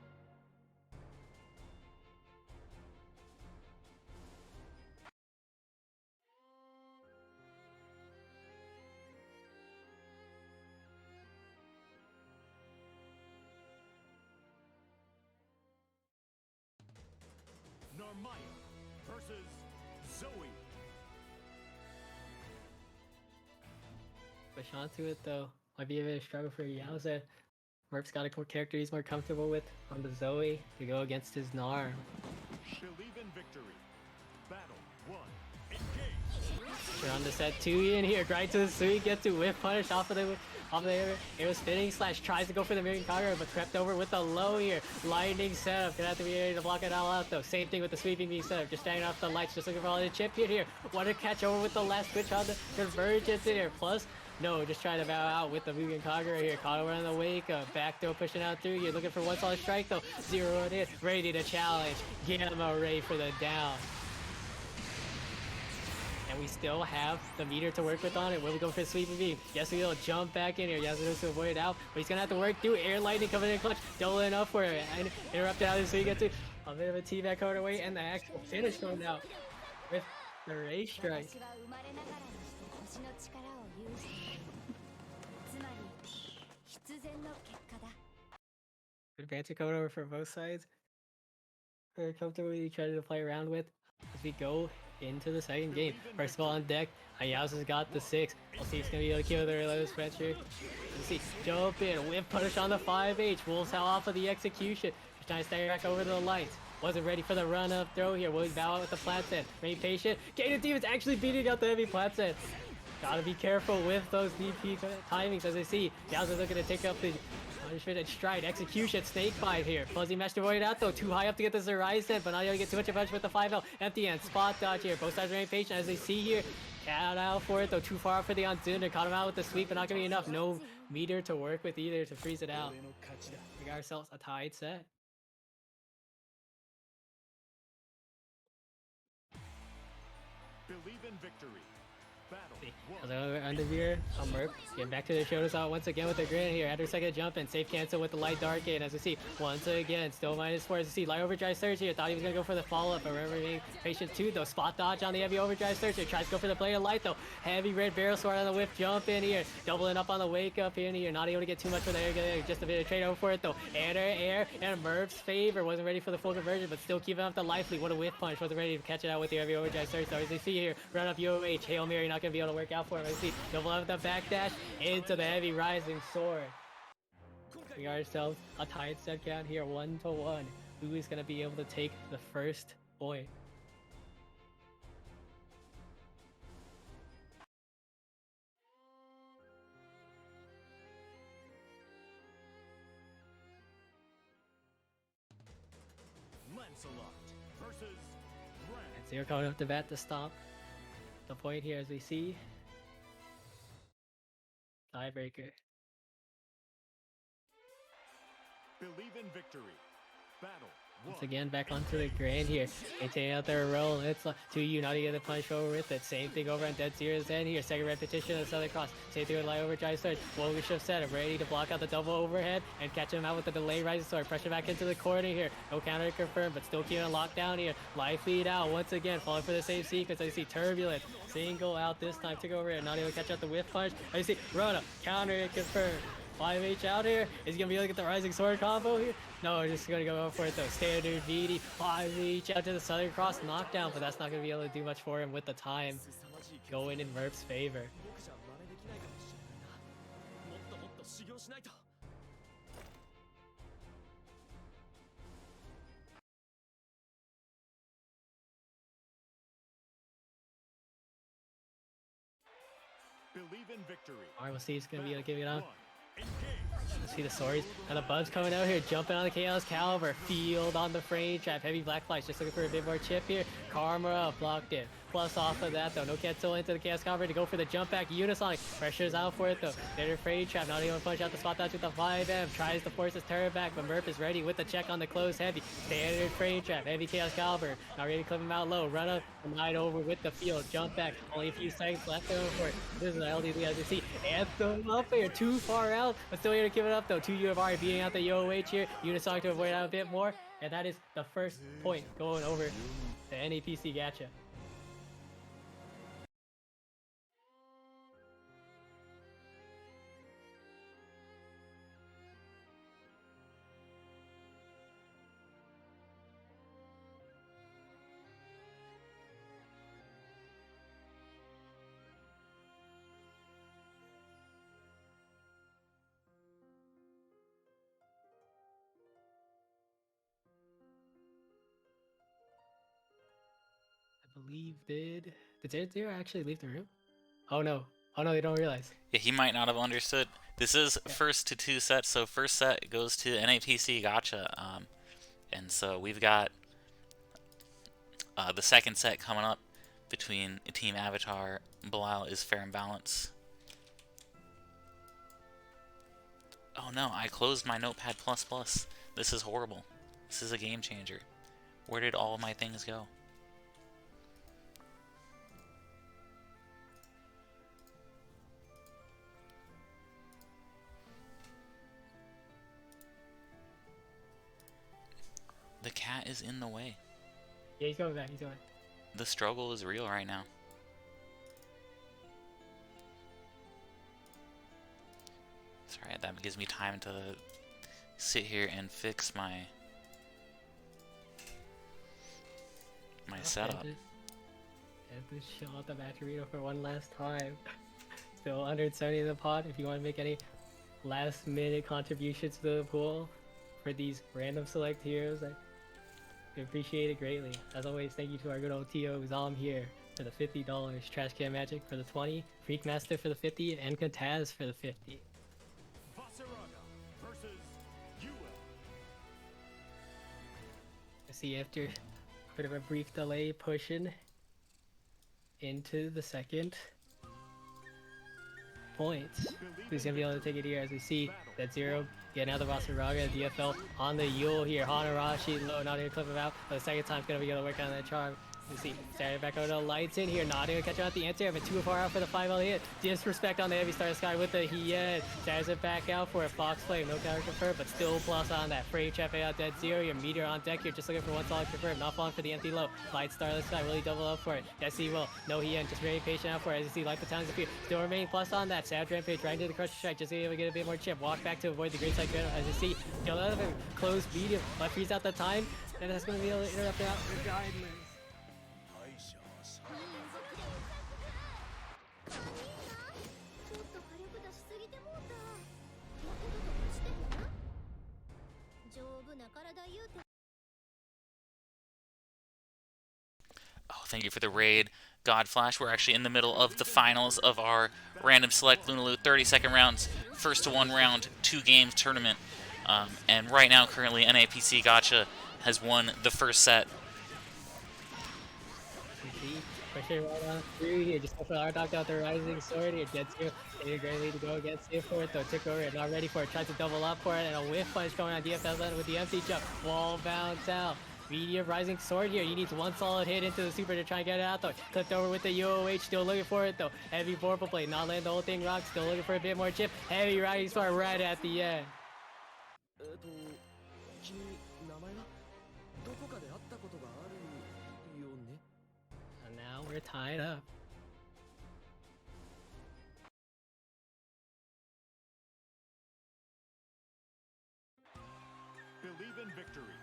Narmaya versus Zoe. Push onto it though. Might be a bit of a struggle for Yowza. Merc's got a character he's more comfortable with on the Zoe to go against his Nar. Believe in victory. Battle 1. Engage. We're on the set 2 in here. Right to the sweep, gets to whip punish off of the arrow spinning slash, tries to go for the Mirroring Kagura, but crept over with the low here. Lightning setup, gonna have to be ready to block it all out though. Same thing with the sweeping being set up, just standing off the lights, just looking for all the chip hit here. Want to catch over with the last switch on the convergence in here. Plus, no, just trying to bow out with the moving Kagura here. Caught over on the wake, back throw pushing out through. You're looking for one solid strike though. 0 it is, ready to challenge. Gamma Ray for the down. And we still have the meter to work with on it. Will we go for the sweeping beam? Yes, we'll jump back in here. Yes, we'll to avoid it out. But he's going to have to work through air lightning coming in clutch. Doubling up for it. And interrupted out so you get to a bit of a T-back coming away. And the actual finish going out with the Ray strike. Advantage coming over for both sides. Very comfortably trying to play around with as we go into the second game. First of all on deck, Yowza's got the 6. We'll see if he's going to be able to kill the reload Spencer. Let's see, jump in, whip punish on the 5H. Wolves off of the execution. Just trying to stay back over to the lights. Wasn't ready for the run up throw here. Will he bow out with the flat set? Remain patient. Gated Demon's actually beating out the heavy flat set. Gotta be careful with those DP timings as I see. Yowza's looking to take up the punishment and stride. Execution, snake bite here. Fuzzy mesh to avoid out though. Too high up to get the Zerai but not able to get too much advantage with the 5L. Empty end, spot dodge here. Both sides remain patient as they see here. Cat out for it though. Too far out for the Onzunder. Caught him out with the sweep, but not gonna be enough. No meter to work with either to freeze it out. We got ourselves a tied set. Believe in victory. As under here, Merc getting back to the shoulders out once again with a grin here. After second jump and safe cancel with the light dark in. As we see, once again, still -4. As we see, light overdrive surge here. Thought he was going to go for the follow-up, but remembering patient 2 though. Spot dodge on the heavy overdrive surge here. Tries to go for the blade of light though. Heavy red barrel sword on the whip jump in here. Doubling up on the wake up in here. Not able to get too much for the air. Just a bit of trade over for it though. Air, and Merv's favor. Wasn't ready for the full conversion, but still keeping up the life lead. What a whip punch. Wasn't ready to catch it out with the heavy overdrive surge though. As you see here, run up UOH. Hail Mary not going to be able to work out for him. As you see, double up with the backdash into the heavy rising sword. We got ourselves a tied set count here, 1-1. Who is going to be able to take the first point? Lancelot versus Ren. And Zero coming up to bat to stop the point here as we see. Tiebreaker. Believe in victory. Battle. Once again, back onto the grand here. Maintaining out their roll. It's 2U not even the punch over with it. Same thing over on Dead Zero's end here. Second repetition of the Southern Cross. Same thing with light overdrive surge. Wombmu shift set up, ready to block out the double overhead and catch him out with the delay rising sword. Pressure back into the corner here. No counter confirmed, but still keeping it locked down here. Life lead out once again, falling for the same sequence. I see Turbulence. Single out this time. Took over it. Not able to catch out the whiff punch. I see Rona. Counter it confirmed. 5H out here. Is he gonna be able to get the rising sword combo here? No, we're just gonna go for it though. Standard VD, 5H out to the Southern Cross knockdown, but that's not gonna be able to do much for him with the time going in Merp's favor. 僕じゃ真似できないかもしれないな。もっともっと修行しないと。Believe in victory. Alright, we'll see who's gonna be able to give it Battle up. 1. Engage. Let's see the stories and the bugs coming out here, jumping on the Chaos Caliber, field on the frame trap, heavy black flies, just looking for a bit more chip here. Karma up, blocked in. Plus off of that though, no cancel into the Chaos Caliber to go for the jump back. Unisonic pressure's out for it though. Their frame trap, not even punch out the spot dodge with the 5M, tries to force his turret back, but Merp is ready with the check on the close heavy. Standard frame trap, heavy Chaos Caliber, not ready to clip him out low. Run up and ride over with the field, jump back, only a few seconds left over for it. This is the LDD as you see. Anthem up here, too far out, but still here to give it up though. 2U have already beating out the UOH here. Unisonic to avoid out a bit more, and that is the first point going over the NAPC Gacha. I believe did Zero actually leave the room? Oh no, they don't realize. Yeah, he might not have understood. This is first to 2 sets, so first set goes to NAPC Gotcha. And so we've got the second set coming up between Team Avatar. Belial is fair and balance. Oh no, I closed my Notepad++. This is horrible. This is a game changer. Where did all my things go? The cat is in the way. Yeah, he's going back, he's going. The struggle is real right now. Sorry, that gives me time to sit here and fix my setup. And just chill out the Maturino for one last time. Still 170 in the pot. If you want to make any last minute contributions to the pool for these random select heroes, I appreciate it greatly. As always, thank you to our good old T.O. Zom here for the $50, Trash Can Magic for the 20, Freak Master for the 50, and Kantaz for the 50. Vasaraga versus Yowza. I see after a bit of a brief delay pushing into the second point. Who's gonna be able to take it here as we see that Zero getting out the Vasaraga, DFL on the Yule here. Hanarashi low, not even clip him out, but the second time's gonna be able to work on that charm. You see, starting back out the lights in here, not even catching out the answer, but too far out for the 5L hit. Disrespect on the heavy star sky with the Hien. Stars it back out for a Fox Flame, no counter confirmed, but still plus on that. Frame Chefe out dead zero. Your meteor on deck here, just looking for one solid confirmed, not falling for the empty low. Light Starless Sky, really double up for it. Yes, he will. No Hien, just very patient out for it. As you see, Light Baton's appear. Still remaining plus on that. Savage Rampage right into the Crusher Strike, just able to get a bit more chip. Walk back to avoid the Great Side Trail. As you see, kill out of him, close medium, but freeze out the time, and that's going to be able to interrupt it out regardless. ちょっと火力出しすぎてもうた。やけどとかしてんのな。丈夫な体言うて。 Oh, thank you for the raid, God Flash. We're actually in the middle of the finals of our random select Lunalu 30-second rounds, first to one round, 2 games tournament. And right now, currently, NAPC Gotcha has won the first set. Pressure right on through here. Just go for the R knocked out the rising sword here. Dead zero. Getting a great lead to go against it for it though. Tick over it. Not ready for it. Tries to double up for it. And a whiff punch going on DFL with the empty jump. Wall bounce out. Medium rising sword here. He needs one solid hit into the super to try and get it out though. Clipped over with the UOH. Still looking for it though. Heavy vorpal blade. Not letting the whole thing rock. Still looking for a bit more chip. Heavy rising sword right at the end. 君名前はどこかで会ったことがあるよね And now we're tied up. Believe in victory.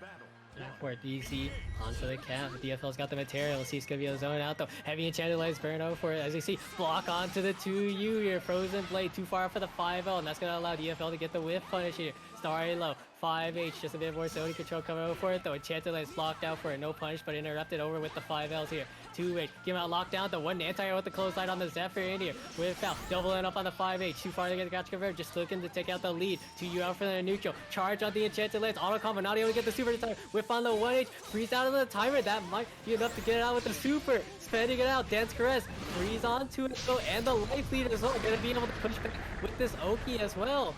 Battle. Back for it, DC onto the cap. DFL's got the material. Let's see, it's gonna be a zone out though. Heavy enchanted lights burn out for it. As you see, block onto the 2U here. Frozen blade too far for the 5L, and that's gonna allow DFL to get the whiff punish here. Starry low, 5H, just a bit more Sony control coming over for it though. Enchanted lights blocked out for it, no punish, but interrupted over with the 5Ls here. 2H, give him out lockdown though. One anti with the close light on the Zephyr in here. Whiff out, doubling up on the 5H. Too far to get the gotcha convert, just looking to take out the lead. 2U out for the neutral. Charge on the enchanted lights, auto combo, not able to get the super this time. Whiff on the 1H, freeze out of the timer. That might be enough to get it out with the super. Spending it out, Dance Caress, freeze onto it though, and the life lead as well. Gonna be able to push back with this Oki as well.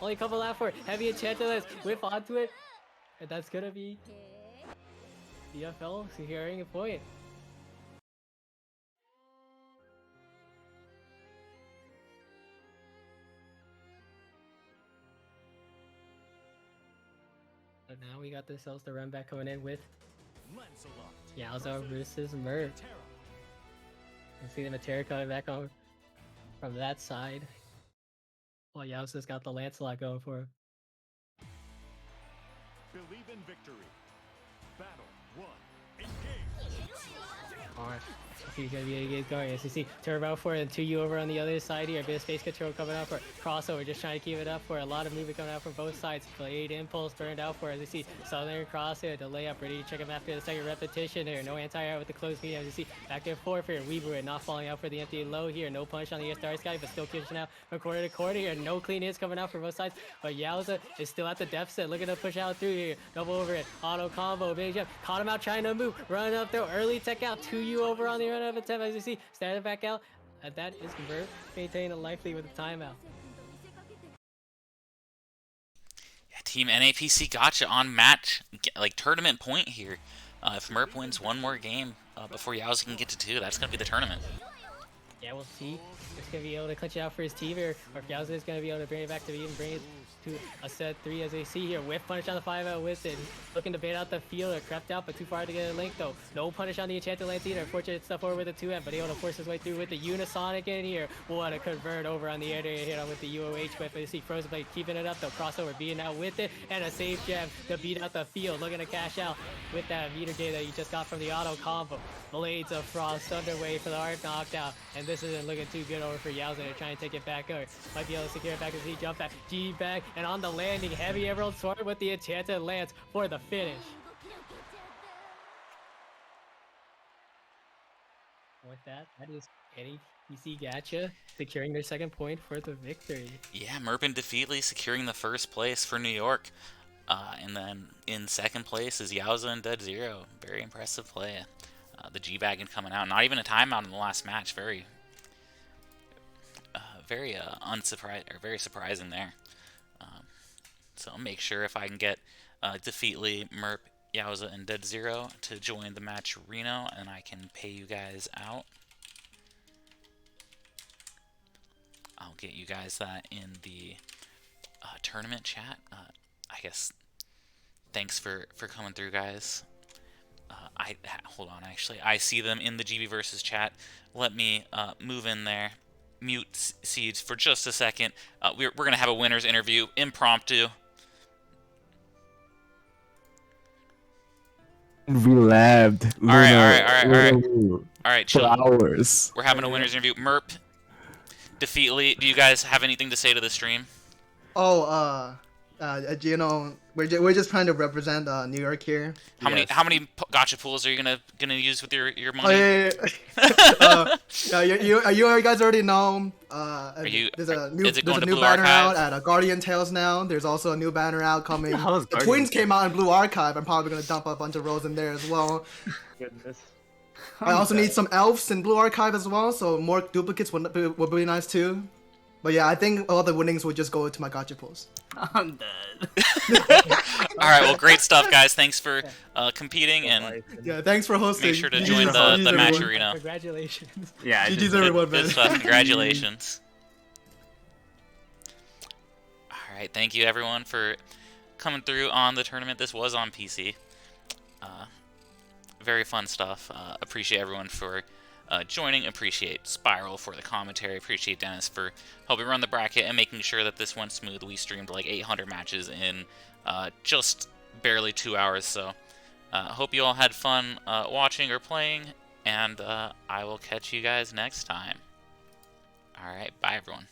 Only a couple left for it. Heavy enchanted lights, whiff onto it. And that's gonna be DFL securing a point. So now we got ourselves the run back coming in with Yowza versus Merc. You see the Matera coming back on from that side. While Yowza's got the Lancelot going for him. Believe in victory. Battle 1. Engage. Alright. He's gonna be able to get going. As you see, turbo for it and 2U over on the other side here. A bit of space control coming out for it. Crossover, just trying to keep it up for it. A lot of movement coming out from both sides. Blade impulse burned out for it. As you see, Southern crosshair, delay up, ready to check him after the second repetition here. No anti-air with the close medium. As you see, back there forward here. Weaver not falling out for the empty low here. No punch on the Star Sky, but still kitchen out from quarter to quarter here. No clean hits coming out from both sides. But Yowza is still at the deficit, looking to push out through here. Double over it. Auto combo, big jump. Caught him out trying to move. Run up there. Early tech out. 2U over on the run of attempt. As you see, started back out. And that is convert. Maintaining a life lead with a timeout. Yeah, Team NAPC Gotcha on match, like tournament point here. If Merc wins one more game before Yowza can get to 2, that's going to be the tournament. Yeah, we'll see. It's going to be able to clutch it out for his team here, or if Yowza is going to be able to bring it back to even bring it to a set 3 as they see here. Whiff punish on the 5L with it. Looking to bait out the field, or crept out, but too far to get a link though. No punish on the Enchanted Lance either. Unfortunate stuff over with the 2M, but able to force his way through with the Unisonic in here. What a convert over on the area hit on with the UOH whip. You see Frozen Blade keeping it up though. Crossover beating out with it, and a safe jam to beat out the field. Looking to cash out with that meter gate that you just got from the auto combo. Blades of Frost underway for the art knockdown, and this isn't looking too good over for Yowza. They're trying to take it back over. Might be able to secure it back as he jump back. G back, and on the landing, heavy Emerald Sword with the Enchanted Lance for the finish. With that, that is NAPC Gotcha securing their second point for the victory. Yeah, Merpin Defeatly securing the first place for New York. And then in second place is Yowza and Dead Zero. Very impressive play. The G-Bagging coming out. Not even a timeout in the last match. Very very surprising there. So I'll make sure if I can get Defeatly, Merp, Yowza and Dead Zero to join the match Reno, and I can pay you guys out. I'll get you guys that in the tournament chat. I guess thanks for coming through, guys. Hold on, actually, I see them in the GB versus chat. Let me move in there, mute Seeds for just a second. We're gonna have a winners interview, impromptu. We labbed. All right. All right, For chill. hours. We're having a winners interview. Merp, Defeatly, do you guys have anything to say to the stream? Oh, you know, we're just trying to represent New York here. How many gotcha pools are you gonna use with your money? You guys already know. There's a new banner out at Guardian Tales now. There's also a new banner out coming. The Twins came out in Blue Archive. I'm probably gonna dump a bunch of rolls in there as well. Goodness. I also need some elves in Blue Archive as well, so more duplicates would be nice too. But yeah, I think all the winnings would just go to my gotcha pools. I'm dead. All right, well, great stuff, guys. Thanks for competing, and yeah, thanks for hosting. make sure to join the match arena. Congratulations. Yeah, GG's everyone, man. Good stuff. Congratulations. All right, thank you everyone for coming through on the tournament. This was on PC. Very fun stuff. Appreciate everyone for joining. Appreciate Spiral for the commentary. Appreciate Dennis for helping run the bracket and making sure that this went smooth. We streamed like 800 matches in just barely 2 hours. So hope you all had fun watching or playing, and I will catch you guys next time. All right, bye everyone.